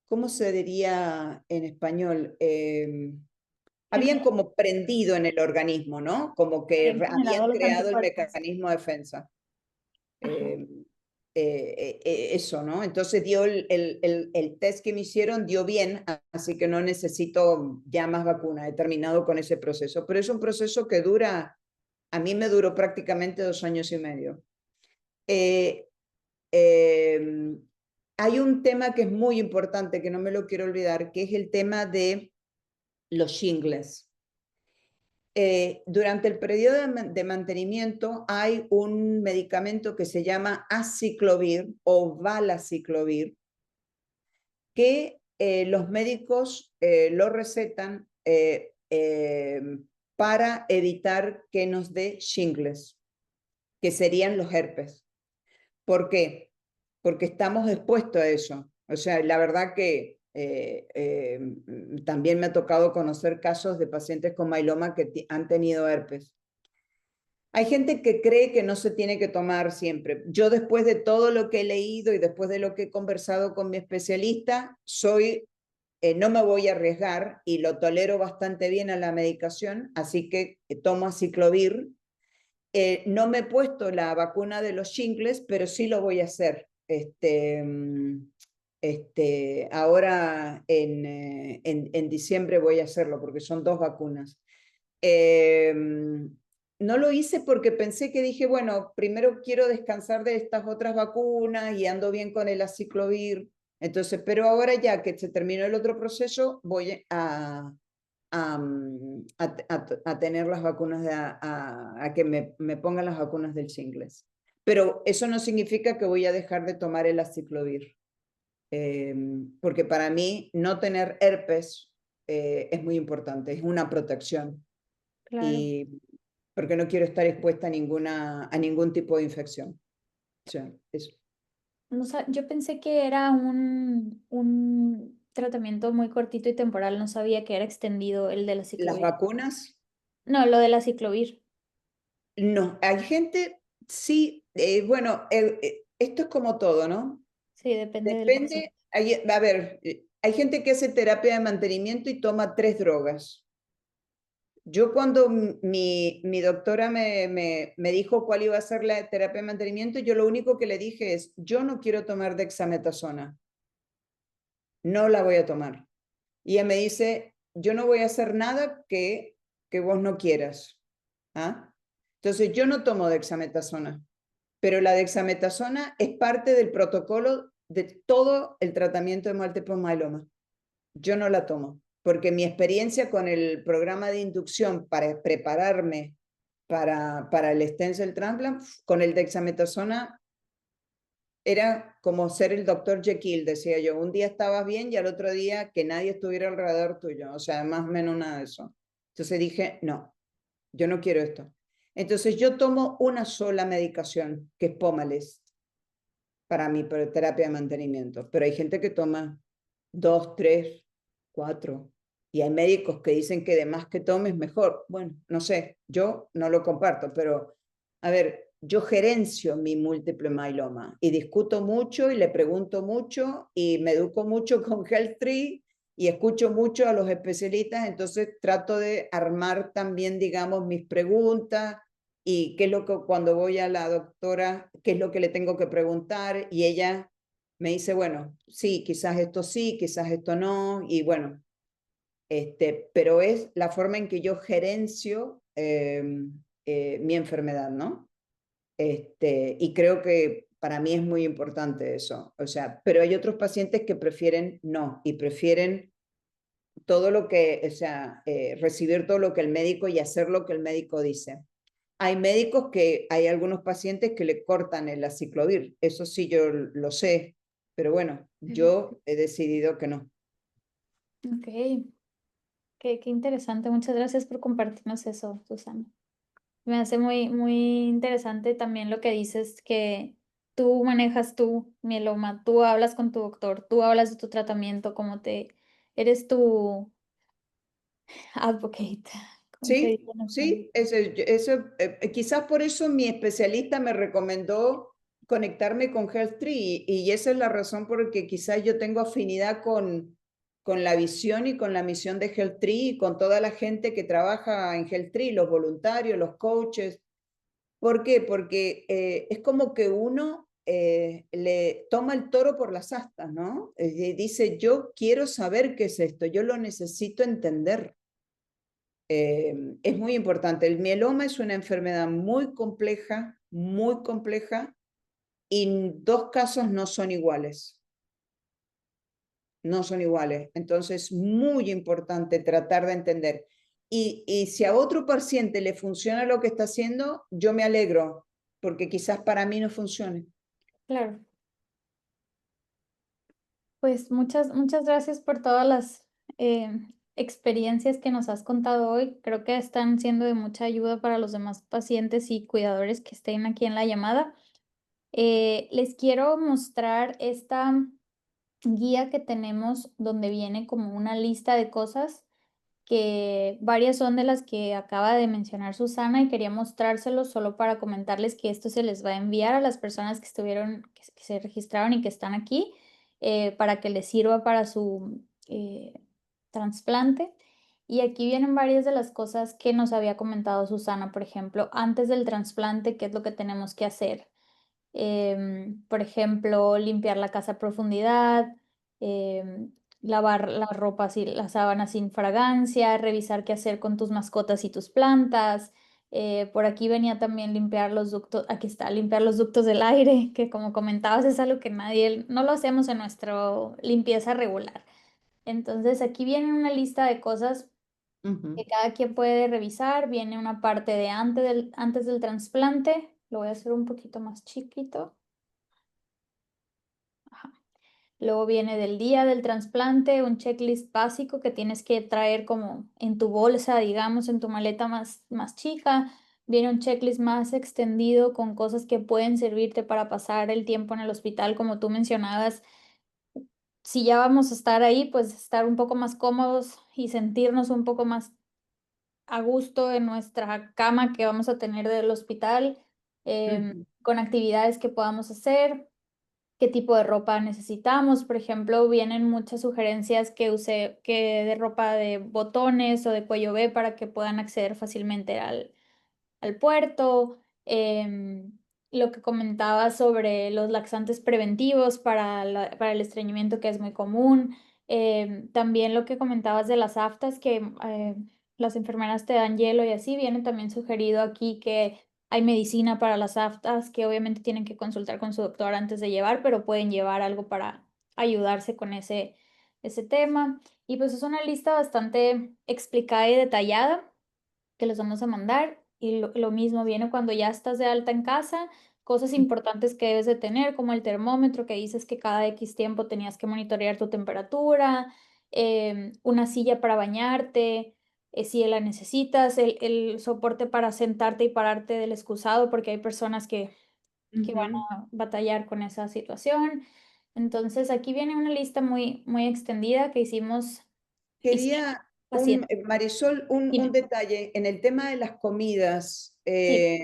¿cómo se diría en español? Habían Generado, como prendido en el organismo, ¿no? Como que habían generado habían los creado el anticuerpos. mecanismo de defensa. Ajá, Eh, Eso, ¿no? Entonces dio el test que me hicieron, dio bien, así que no necesito ya más vacuna, he terminado con ese proceso, pero es un proceso que dura, a mí me duró prácticamente 2 años y medio. Eh, eh, Hay un tema que es muy importante, que no me lo quiero olvidar, que es el tema de los shingles. Durante el periodo de mantenimiento hay un medicamento que se llama aciclovir o valaciclovir, que los médicos lo recetan para evitar que nos dé shingles, que serían los herpes. ¿Por qué? Porque estamos expuestos a eso. O sea, la verdad que también me ha tocado conocer casos de pacientes con mieloma que han tenido herpes. Hay gente que cree que no se tiene que tomar siempre. Yo después de todo lo que he leído y después de lo que he conversado con mi especialista, no me voy a arriesgar y lo tolero bastante bien a la medicación, así que tomo aciclovir. No me he puesto la vacuna de los shingles, pero sí lo voy a hacer. Ahora en diciembre voy a hacerlo porque son 2 vacunas. Eh, no lo hice porque pensé que dije, bueno, primero quiero descansar de estas otras vacunas y ando bien con el aciclovir. Entonces, pero ahora ya que se terminó el otro proceso, voy a tener las vacunas, a que me pongan las vacunas del shingles. Pero eso no significa que voy a dejar de tomar el aciclovir, porque para mí no tener herpes es muy importante, es una protección. claro. Y porque no quiero estar expuesta a ningún tipo de infección. O sea, eso. No yo pensé que era un tratamiento muy cortito y temporal, no sabía que era extendido el de la Las ciclovir. vacunas, No, lo de la ciclovir. no. Hay gente, sí, bueno, esto es como todo, ¿no? Sí, depende del paciente. Depende, a ver, hay gente que hace terapia de mantenimiento y toma 3 drogas. Yo cuando mi doctora me dijo cuál iba a ser la terapia de mantenimiento, yo lo único que le dije es, yo no quiero tomar dexametasona. no la voy a tomar. Y ella me dice, yo no voy a hacer nada que vos no quieras. ¿Ah? Entonces, yo no tomo dexametasona, pero la dexametasona es parte del protocolo de todo el tratamiento de múltiple myeloma. Yo no la tomo, porque mi experiencia con el programa de inducción para prepararme para el stem cell transplant, con el dexametasona era como ser el doctor Jekyll, decía yo. Un día estabas bien y al otro día que nadie estuviera alrededor tuyo. O sea, más o menos nada de eso. Entonces dije, no, yo no quiero esto. Entonces yo tomo una sola medicación, que es Pomalyst, para mi terapia de mantenimiento. Pero hay gente que toma 2, 3, 4. Y hay médicos que dicen que de más que tomes mejor. Bueno, no sé, yo no lo comparto, pero a ver, yo gerencio mi múltiple myeloma y discuto mucho y le pregunto mucho y me educo mucho con HealthTree y escucho mucho a los especialistas, entonces trato de armar también, digamos, mis preguntas y qué es lo que cuando voy a la doctora, qué es lo que le tengo que preguntar y ella me dice, bueno, sí, quizás esto no, y bueno, pero es la forma en que yo gerencio mi enfermedad, ¿no? Y creo que para mí es muy importante eso, o sea, pero hay otros pacientes que prefieren no, y prefieren todo lo que, o sea, recibir todo lo que el médico y hacer lo que el médico dice. Hay médicos que, hay algunos pacientes que le cortan el aciclovir, eso sí yo lo sé, pero bueno, yo he decidido que no. Ok, qué interesante. Muchas gracias por compartirnos eso, Susana. Me hace muy interesante también lo que dices, que tú manejas tu mieloma, tú hablas con tu doctor, tú hablas de tu tratamiento, eres tu advocate, como se dice Sí, en español. sí, quizás por eso mi especialista me recomendó conectarme con HealthTree y esa es la razón por la que quizás yo tengo afinidad con la visión y con la misión de HealthTree y con toda la gente que trabaja en HealthTree, los voluntarios, los coaches. ¿Por qué? Porque es como que uno le toma el toro por las astas, ¿no? Dice, yo quiero saber qué es esto, yo lo necesito entender. Es muy importante. El mieloma es una enfermedad muy compleja, y dos casos no son iguales. No son iguales. Entonces, muy importante tratar de entender. Y si a otro paciente le funciona lo que está haciendo, yo me alegro, porque quizás para mí no funcione. Claro, pues muchas gracias por todas las experiencias que nos has contado hoy. Creo que están siendo de mucha ayuda para los demás pacientes y cuidadores que estén aquí en la llamada. Les quiero mostrar esta guía que tenemos donde viene como una lista de cosas que varias son de las que acaba de mencionar Susana y quería mostrárselos solo para comentarles que esto se les va a enviar a las personas que estuvieron, que se registraron y que están aquí para que les sirva para su trasplante. Y aquí vienen varias de las cosas que nos había comentado Susana, por ejemplo, antes del trasplante, qué es lo que tenemos que hacer. Por ejemplo, limpiar la casa a profundidad, lavar la ropa, las sábanas sin fragancia, revisar qué hacer con tus mascotas y tus plantas. Por aquí venía también limpiar los ductos, aquí está, limpiar los ductos del aire, que como comentabas es algo que nadie, no lo hacemos en nuestra limpieza regular. Entonces aquí viene una lista de cosas que cada quien puede revisar. Viene una parte de antes del trasplante. Lo voy a hacer un poquito más chiquito. Ajá. Luego viene del día del trasplante, un checklist básico que tienes que traer como en tu bolsa, digamos, en tu maleta más chica. Viene un checklist más extendido con cosas que pueden servirte para pasar el tiempo en el hospital, como tú mencionabas. Si ya vamos a estar ahí, pues estar un poco más cómodos y sentirnos un poco más a gusto en nuestra cama que vamos a tener del hospital, con actividades que podamos hacer, qué tipo de ropa necesitamos. Por ejemplo, vienen muchas sugerencias que use que de ropa de botones o de cuello V para que puedan acceder fácilmente al puerto. Lo que comentaba sobre los laxantes preventivos para el estreñimiento, que es muy común. También lo que comentabas de las aftas, que las enfermeras te dan hielo y así, viene también sugerido aquí que hay medicina para las aftas, que obviamente tienen que consultar con su doctor antes de llevar, pero pueden llevar algo para ayudarse con ese tema. Y pues es una lista bastante explicada y detallada que les vamos a mandar. Y lo mismo viene cuando ya estás de alta en casa, cosas importantes que debes de tener, como el termómetro, que dices que cada X tiempo tenías que monitorear tu temperatura, una silla para bañarte, si la necesitas, el soporte para sentarte y pararte del excusado, porque hay personas que van Ujú. a batallar con esa situación. Entonces, aquí viene una lista muy, muy extendida que hicimos Quería, paciente. Marisol, un Dime. detalle en el tema de las comidas, Sí.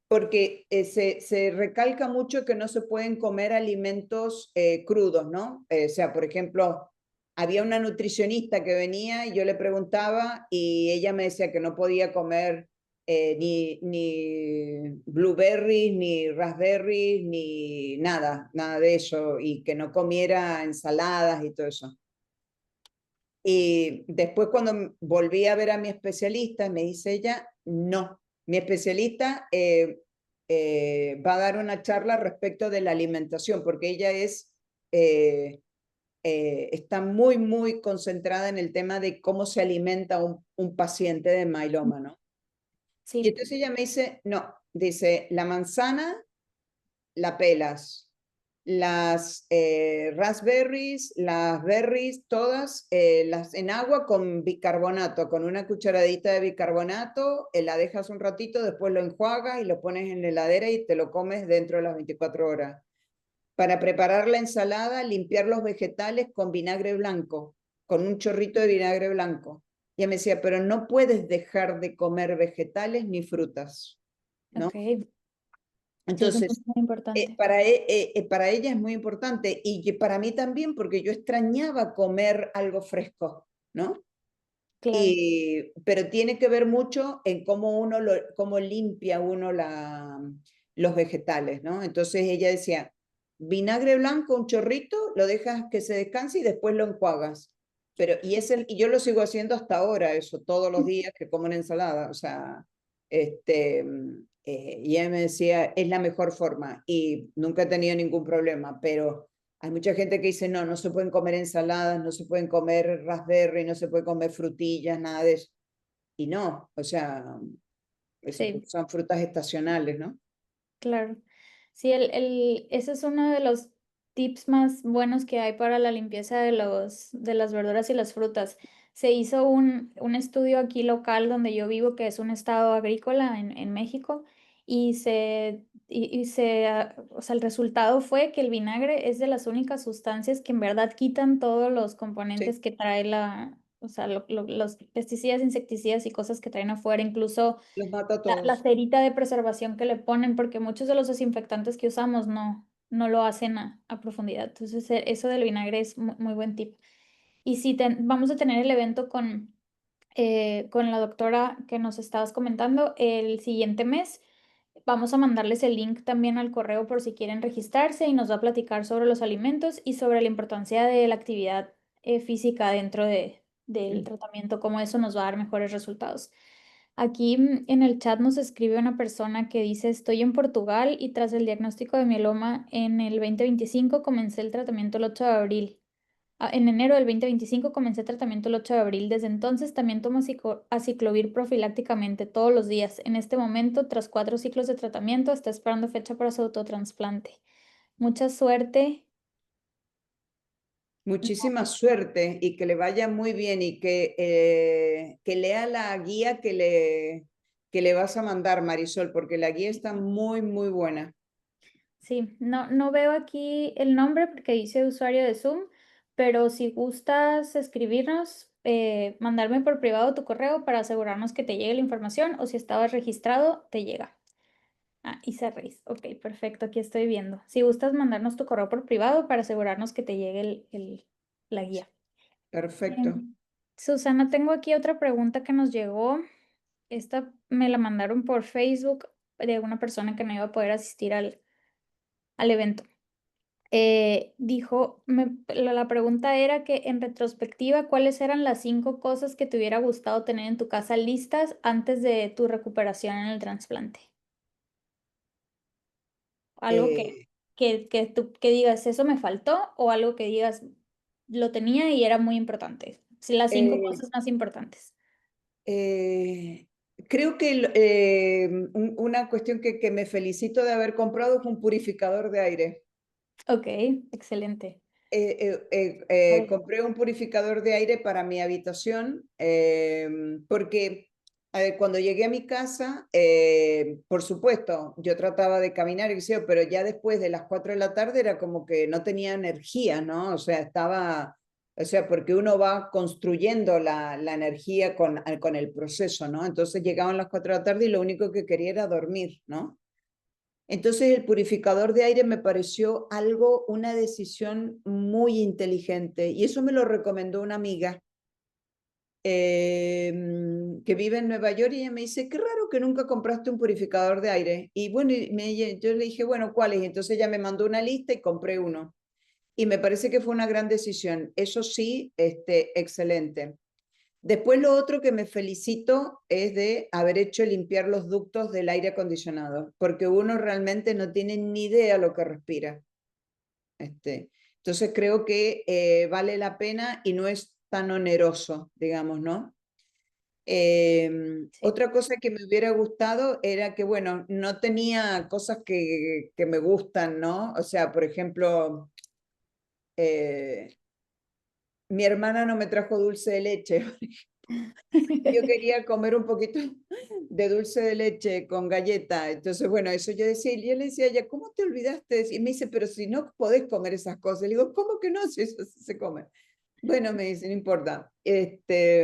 porque se recalca mucho que no se pueden comer alimentos crudos, ¿no? O sea, por ejemplo, había una nutricionista que venía y yo le preguntaba y ella me decía que no podía comer ni blueberries, ni raspberries, ni nada, nada de eso, y que no comiera ensaladas y todo eso. Y después cuando volví a ver a mi especialista, me dice ella, no, mi especialista va a dar una charla respecto de la alimentación, porque ella eh, está muy, muy concentrada en el tema de cómo se alimenta un paciente de mailoma, ¿no? Y Sí. entonces ella me dice, no, dice, la manzana la pelas, las raspberries, las berries, todas las en agua con bicarbonato, con una cucharadita de bicarbonato, la dejas un ratito, después lo enjuagas y lo pones en la heladera y te lo comes dentro de las 24 horas. Para preparar la ensalada, limpiar los vegetales con vinagre blanco, con un chorrito de vinagre blanco. Y ella me decía, pero no puedes dejar de comer vegetales ni frutas, ¿no? Ok. Sí, es un punto Entonces, muy importante. para ella es muy importante y que para mí también, porque yo extrañaba comer algo fresco, ¿no? Claro. Pero tiene que ver mucho en cómo limpia uno los vegetales, ¿no? Entonces ella decía, vinagre blanco, un chorrito, lo dejas que se descanse y después lo enjuagas. Y yo lo sigo haciendo hasta ahora, eso, todos los días que como una ensalada, o sea, y ella me decía, es la mejor forma y nunca he tenido ningún problema, pero hay mucha gente que dice, no, no se pueden comer ensaladas, no se pueden comer raspberry, no se puede comer frutillas, nada de eso. Y no, o sea, Sí, son frutas estacionales, ¿no? claro. Sí, ese es uno de los tips más buenos que hay para la limpieza de las verduras y las frutas. Se hizo un estudio aquí local donde yo vivo, que es un estado agrícola en México, o sea, el resultado fue que el vinagre es de las únicas sustancias que en verdad quitan todos los Sí, componentes que trae o sea, los pesticidas, insecticidas y cosas que traen afuera, incluso los mata a la todos. cerita de preservación que le ponen, porque muchos de los desinfectantes que usamos no lo hacen a profundidad. Entonces, eso del vinagre es muy, muy buen tip. Y si vamos a tener el evento con la doctora que nos estabas comentando el siguiente mes. Vamos a mandarles el link también al correo por si quieren registrarse y nos va a platicar sobre los alimentos y sobre la importancia de la actividad física dentro del tratamiento, cómo eso nos va a dar mejores resultados. Aquí en el chat nos escribe una persona que dice, estoy en Portugal y tras el diagnóstico de mieloma en el 2025 comencé el tratamiento el 8 de abril. En enero del 2025 comencé tratamiento el 8 de abril. Desde entonces también tomo aciclovir profilácticamente todos los días. En este momento, tras 4 ciclos de tratamiento, está esperando fecha para su autotrasplante. Mucha suerte. Muchísima suerte y que le vaya muy bien y que lea la guía que le vas a mandar, Marisol, porque la guía está muy, muy buena. Sí, no veo aquí el nombre porque dice usuario de Zoom, pero si gustas escribirnos, mandarme por privado tu correo para asegurarnos que te llegue la información o si estabas registrado, te llega. Ah, Isa Reis. Ok, perfecto, aquí estoy viendo. Si gustas mandarnos tu correo por privado para asegurarnos que te llegue la guía. Perfecto. Em, Susana, tengo aquí otra pregunta que nos llegó. Esta me la mandaron por Facebook de una persona que no iba a poder asistir al evento. dijo, la pregunta era que en retrospectiva, ¿cuáles eran las 5 cosas que te hubiera gustado tener en tu casa listas antes de tu recuperación en el trasplante? Algo Eh, que tú que digas, eso me faltó, o algo que digas, lo tenía y era muy importante. Sí, las 5 cosas más importantes. eh, creo que una cuestión que me felicito de haber comprado es un purificador de aire. Ok, excelente. Vale. Compré un purificador de aire para mi habitación porque cuando llegué a mi casa, por supuesto, yo trataba de caminar, y qué sé yo, pero ya después de las 4 de la tarde era como que no tenía energía, ¿no? O sea, o sea, porque uno va construyendo la energía con el proceso, ¿no? Entonces llegaban las 4 de la tarde y lo único que quería era dormir, ¿no? Entonces el purificador de aire me pareció algo, una decisión muy inteligente y eso me lo recomendó una amiga que vive en Nueva York y ella me dice, qué raro que nunca compraste un purificador de aire. Y bueno, yo le dije, bueno, ¿cuál es? Entonces ella me mandó una lista y compré uno. Y me parece que fue una gran decisión. Eso sí, excelente. Después lo otro que me felicito es de haber hecho limpiar los ductos del aire acondicionado, porque uno realmente no tiene ni idea lo que respira. Entonces creo que vale la pena y no es tan oneroso, digamos, ¿no? Sí. Otra cosa que me hubiera gustado era que, bueno, no tenía cosas que me gustan, ¿no? O sea, por ejemplo, eh, mi hermana no me trajo dulce de leche. Yo quería comer un poquito de dulce de leche con galleta. Entonces, bueno, eso yo decía, y yo le decía a ella, ¿cómo te olvidaste? Y me dice, pero si no podés comer esas cosas. Le digo, ¿cómo que no? Si eso sí se come. Bueno, me dice, no importa. Ese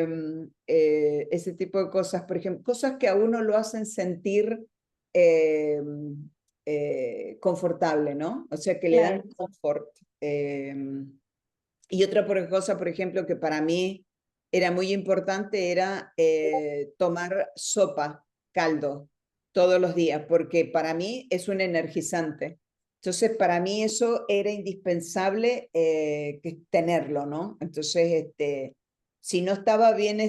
tipo de cosas, por ejemplo, cosas que a uno lo hacen sentir eh, confortable, ¿no? O sea, que le dan Claro. confort. Y otra cosa, por ejemplo, que para mí era muy importante era tomar sopa, caldo, todos los días, porque para mí es un energizante. Entonces, para mí eso era indispensable tenerlo, ¿no? Entonces, si no estaba bien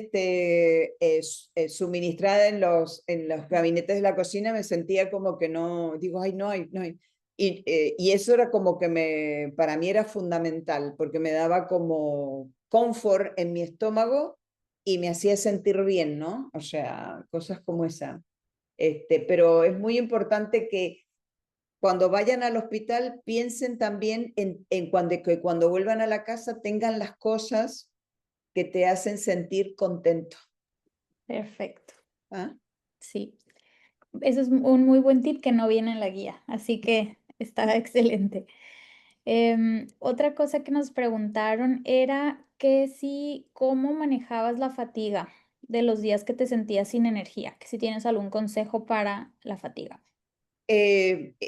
suministrada en los gabinetes de la cocina, me sentía como que no, digo, ay, no hay, no hay. Y eso era como que para mí era fundamental, porque me daba como confort en mi estómago y me hacía sentir bien, ¿no? O sea, cosas como esa. Pero es muy importante que cuando vayan al hospital piensen también que cuando vuelvan a la casa tengan las cosas que te hacen sentir contento. Perfecto. ¿Ah? Sí. Ese es un muy buen tip que no viene en la guía, así que está excelente. Otra cosa que nos preguntaron era que si cómo manejabas la fatiga de los días que te sentías sin energía, que si tienes algún consejo para la fatiga.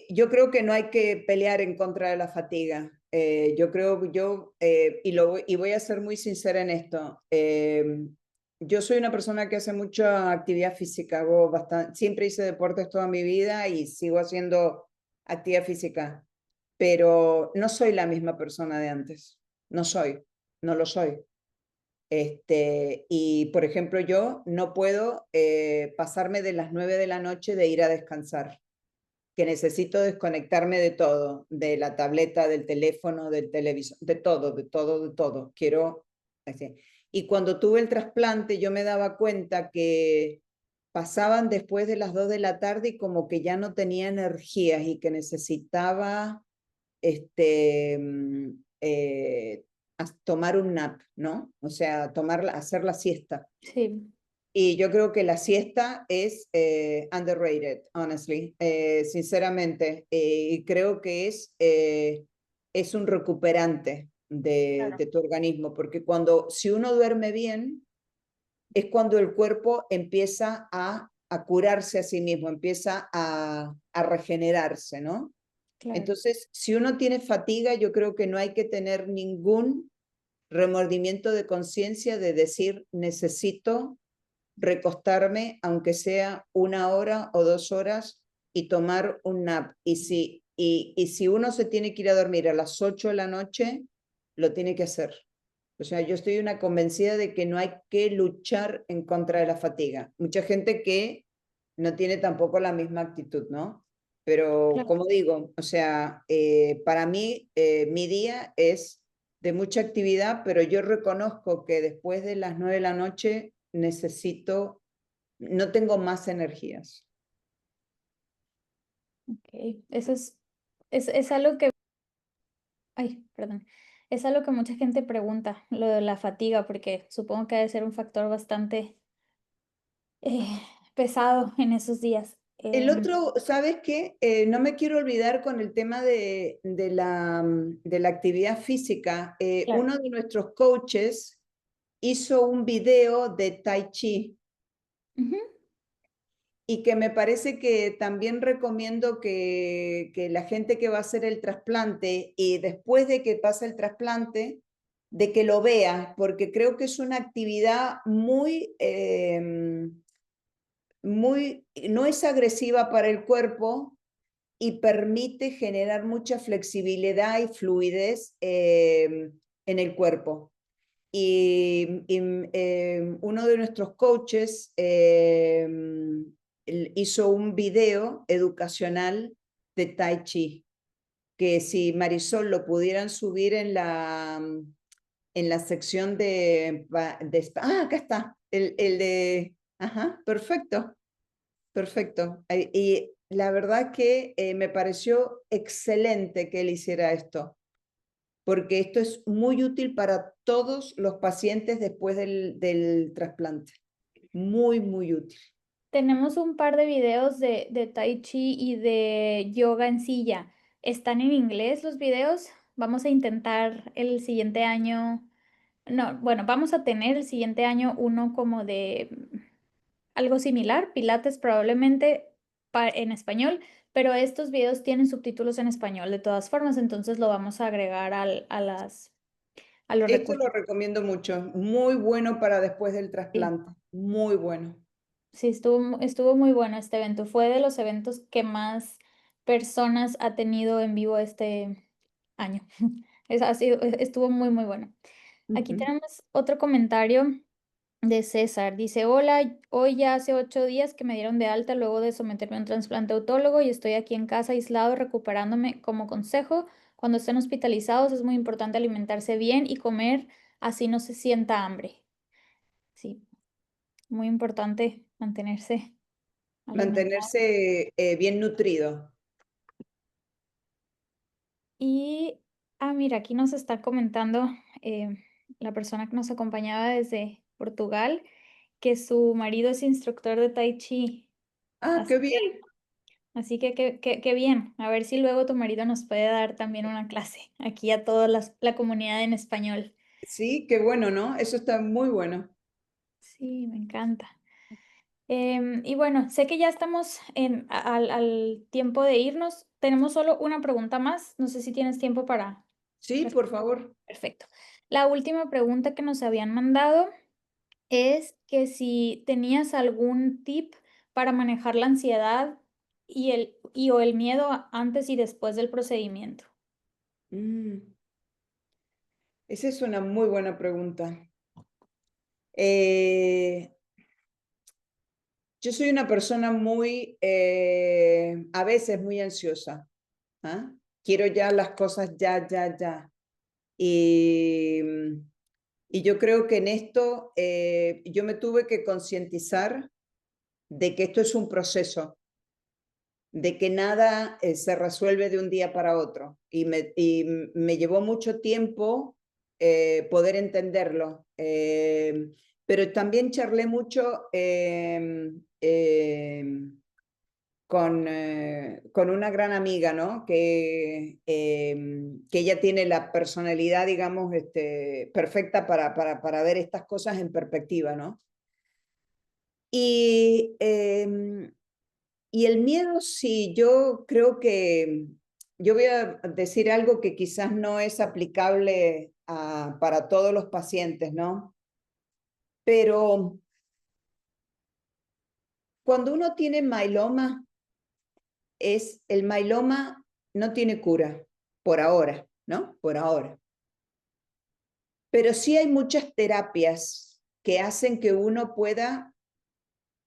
Yo creo que no hay que pelear en contra de la fatiga. Yo creo, y voy a ser muy sincera en esto. Yo soy una persona que hace mucha actividad física, hago bastante, siempre hice deportes toda mi vida y sigo haciendo actividad física, pero no soy la misma persona de antes. No soy, no lo soy. Y por ejemplo, yo no puedo pasarme de las 9 de la noche de ir a descansar, que necesito desconectarme de todo, de la tableta, del teléfono, del televisor, de todo, de todo, de todo. Quiero, así. Y cuando tuve el trasplante, yo me daba cuenta que pasaban después de las 2 de la tarde y como que ya no tenía energías y que necesitaba este, tomar un nap, ¿no? O sea, hacer la siesta. Sí, Y yo creo que la siesta es underrated, honestly, sinceramente. Y creo que es un recuperante claro. de tu organismo, porque si uno duerme bien, es cuando el cuerpo empieza a curarse a sí mismo, empieza a regenerarse, ¿no? Claro. Entonces, si uno tiene fatiga, yo creo que no hay que tener ningún remordimiento de conciencia de decir, necesito recostarme, aunque sea 1 hora o 2 horas, y tomar un nap. Y si y si uno se tiene que ir a dormir a las 8 de la noche, lo tiene que hacer. O sea, yo estoy una convencida de que no hay que luchar en contra de la fatiga. Mucha gente que no tiene tampoco la misma actitud, ¿no? Pero Claro. como digo, o sea, para mí mi día es de mucha actividad, pero yo reconozco que después de las 9 de la noche necesito, no tengo más energías. Ok. Eso es algo que, ay, perdón, es algo que mucha gente pregunta, lo de la fatiga, porque supongo que debe ser un factor bastante eh, pesado en esos días. El otro, ¿sabes qué? No me quiero olvidar con el tema de la actividad física. Claro. Uno de nuestros coaches hizo un video de Tai Chi Ujú. y que me parece que también recomiendo que la gente que va a hacer el trasplante y después de que pase el trasplante, de que lo vea, porque creo que es una actividad no es agresiva para el cuerpo y permite generar mucha flexibilidad y fluidez en el cuerpo. Uno de nuestros coaches hizo un video educacional de Tai Chi, que si Marisol lo pudieran subir en la sección acá está, el de, ajá, perfecto, perfecto. Y la verdad que me pareció excelente que él hiciera esto, porque esto es muy útil para todos los pacientes después del trasplante. Muy, muy útil. Tenemos un par de videos de Tai Chi y de yoga en silla. ¿Están en inglés los videos? Vamos a intentar el siguiente año. No, bueno, vamos a tener el siguiente año uno como de algo similar, Pilates probablemente en español, pero estos videos tienen subtítulos en español de todas formas, entonces lo vamos a agregar a los Esto recursos. lo recomiendo mucho. Muy bueno para después del Sí, trasplante. Muy bueno. sí, estuvo muy bueno este evento. Fue de los eventos que más personas ha tenido en vivo este año. Estuvo muy, muy bueno. Aquí Ujú. tenemos otro comentario de César. Dice, hola, hoy ya hace 8 días que me dieron de alta luego de someterme a un trasplante autólogo y estoy aquí en casa aislado recuperándome. Como consejo, cuando estén hospitalizados es muy importante alimentarse bien y comer, así no se sienta hambre. Sí, muy importante mantenerse alimentado. Mantenerse bien nutrido. Y, mira, aquí nos está comentando la persona que nos acompañaba desde Portugal que su marido es instructor de Tai Chi. Ah, Así qué bien. Así que qué bien. A ver si luego tu marido nos puede dar también una clase aquí a toda la comunidad en español. Sí, qué bueno, ¿no? Eso está muy bueno. Sí, me encanta. Y bueno, sé que ya estamos al tiempo de irnos. Tenemos solo una pregunta más. No sé si tienes tiempo para Sí, por responder. favor. Perfecto. La última pregunta que nos habían mandado es que si tenías algún tip para manejar la ansiedad o el miedo antes y después del procedimiento. Mm, esa es una muy buena pregunta. Eh, yo soy una persona a veces muy ansiosa. ¿Ah? Quiero ya las cosas ya, ya, ya. Y, y yo creo que en esto yo me tuve que concientizar de que esto es un proceso, de que nada se resuelve de un día para otro. Y me llevó mucho tiempo poder entenderlo. Pero también charlé mucho con una gran amiga, ¿no? Que ella tiene la personalidad, digamos, perfecta para ver estas cosas en perspectiva, ¿no? Y, eh, y el miedo, sí, yo creo que yo voy a decir algo que quizás no es aplicable para todos los pacientes, ¿no? Pero cuando uno tiene mailoma, el mailoma no tiene cura, por ahora, ¿no? Por ahora. Pero sí hay muchas terapias que hacen que uno pueda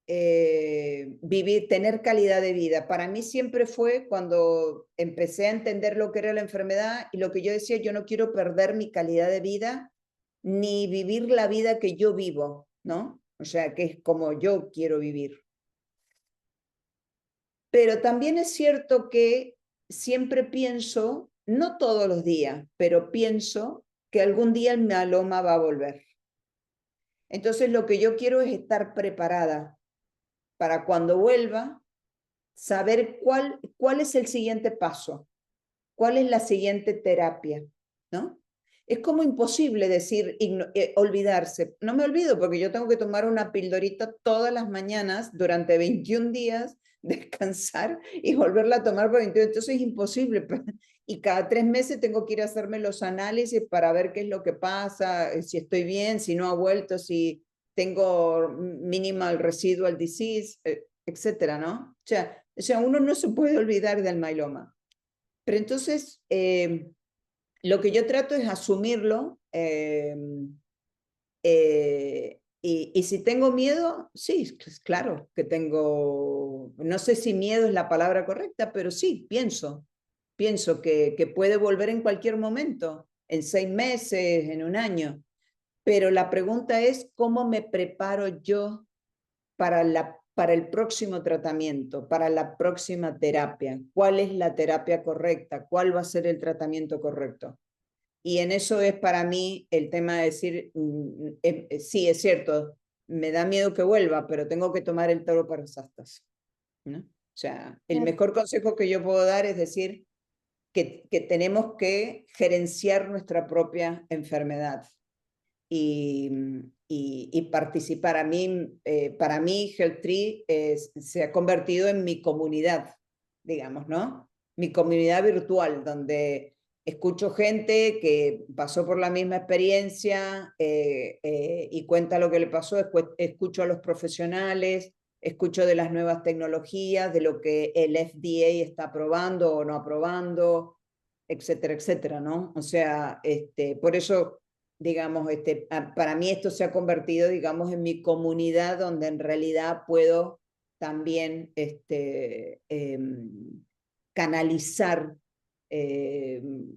vivir, tener calidad de vida. Para mí siempre fue cuando empecé a entender lo que era la enfermedad y lo que yo decía, yo no quiero perder mi calidad de vida ni vivir la vida que yo vivo, ¿no? O sea, que es como yo quiero vivir. Pero también es cierto que siempre pienso, no todos los días, pero pienso que algún día el mieloma va a volver. Entonces lo que yo quiero es estar preparada para cuando vuelva, saber cuál es el siguiente paso, cuál es la siguiente terapia, ¿no? Es como imposible decir, olvidarse. No me olvido porque yo tengo que tomar una pildorita todas las mañanas durante 21 días, descansar y volverla a tomar por 21. Entonces es imposible. Y cada 3 meses tengo que ir a hacerme los análisis para ver qué es lo que pasa, si estoy bien, si no ha vuelto, si tengo minimal residual disease, etcétera, ¿no? O sea, uno no se puede olvidar del mieloma. Pero entonces, lo que yo trato es asumirlo. Y si tengo miedo, sí, pues claro que tengo, no sé si miedo es la palabra correcta, pero sí, pienso que puede volver en cualquier momento, en 6 meses, en un año. Pero la pregunta es, ¿cómo me preparo yo para el próximo tratamiento, para la próxima terapia? ¿Cuál es la terapia correcta? ¿Cuál va a ser el tratamiento correcto? Y en eso es para mí el tema de decir, sí, es cierto, me da miedo que vuelva, pero tengo que tomar el toro para las astas, ¿no? O sea, el Claro. mejor consejo que yo puedo dar es decir que tenemos que gerenciar nuestra propia enfermedad y, y participar. Para mí Health Tree se ha convertido en mi comunidad, digamos, ¿no? Mi comunidad virtual, donde escucho gente que pasó por la misma experiencia y cuenta lo que le pasó, después escucho a los profesionales, escucho de las nuevas tecnologías, de lo que el FDA está aprobando o no aprobando, etcétera, etcétera, ¿no? O sea, por eso digamos, para mí esto se ha convertido, digamos, en mi comunidad donde en realidad puedo también canalizar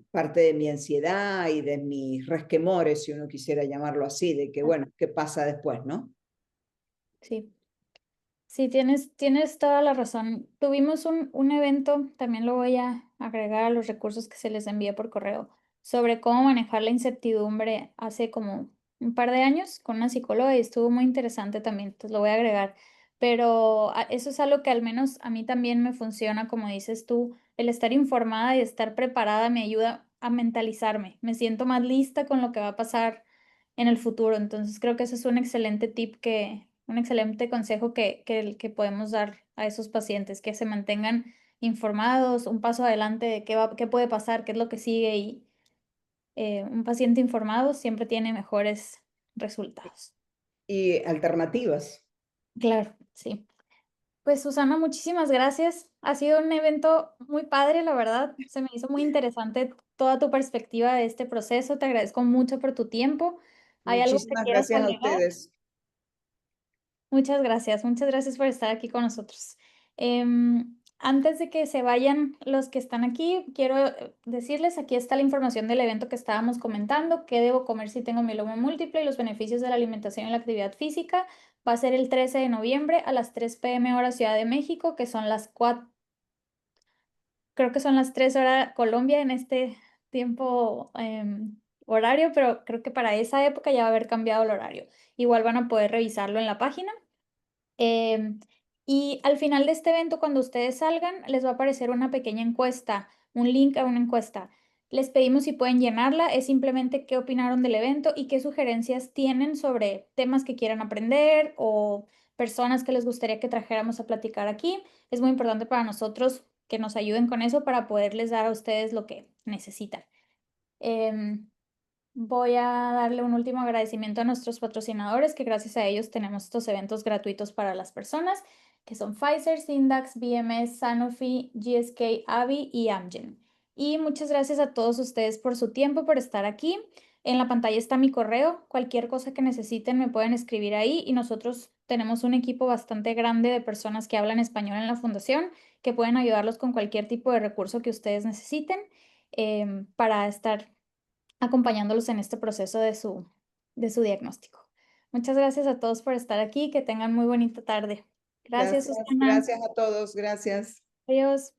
parte de mi ansiedad y de mis resquemores, si uno quisiera llamarlo así, de que, bueno, ¿qué pasa después, no? Sí. Sí, tienes toda la razón. Tuvimos un evento, también lo voy a agregar a los recursos que se les envía por correo, sobre cómo manejar la incertidumbre hace como un par de años con una psicóloga y estuvo muy interesante también, entonces lo voy a agregar. Pero eso es algo que al menos a mí también me funciona, como dices tú, el estar informada y estar preparada me ayuda a mentalizarme. Me siento más lista con lo que va a pasar en el futuro. Entonces creo que ese es un excelente tip un excelente consejo que podemos dar a esos pacientes, que se mantengan informados, un paso adelante de qué puede pasar, qué es lo que sigue y un paciente informado siempre tiene mejores resultados. Y alternativas. Claro, sí. Pues Susana, muchísimas gracias. Ha sido un evento muy padre, la verdad. Se me hizo muy interesante toda tu perspectiva de este proceso. Te agradezco mucho por tu tiempo. ¿Hay algo que Muchísimas quieras gracias a agregar? ustedes. Muchas gracias por estar aquí con nosotros. Antes de que se vayan los que están aquí, quiero decirles, aquí está la información del evento que estábamos comentando, qué debo comer si tengo mieloma múltiple y los beneficios de la alimentación y la actividad física. Va a ser el 13 de noviembre a las 3 p.m. hora Ciudad de México, que son las 4, creo que son las 3 horas Colombia en este tiempo horario, pero creo que para esa época ya va a haber cambiado el horario. Igual van a poder revisarlo en la página. Em, y al final de este evento, cuando ustedes salgan, les va a aparecer una pequeña encuesta, un link a una encuesta. Les pedimos si pueden llenarla, es simplemente qué opinaron del evento y qué sugerencias tienen sobre temas que quieran aprender o personas que les gustaría que trajéramos a platicar aquí. Es muy importante para nosotros que nos ayuden con eso para poderles dar a ustedes lo que necesitan. Em, Voy a darle un último agradecimiento a nuestros patrocinadores, que gracias a ellos tenemos estos eventos gratuitos para las personas, que son Pfizer, Syndax, BMS, Sanofi, GSK, AbbVie y Amgen. Y muchas gracias a todos ustedes por su tiempo, por estar aquí. En la pantalla está mi correo. Cualquier cosa que necesiten me pueden escribir ahí y nosotros tenemos un equipo bastante grande de personas que hablan español en la fundación que pueden ayudarlos con cualquier tipo de recurso que ustedes necesiten para estar acompañándolos en este proceso de su diagnóstico. Muchas gracias a todos por estar aquí. Que tengan muy bonita tarde. Gracias, Gracias, Susana. gracias a todos, gracias. Adiós.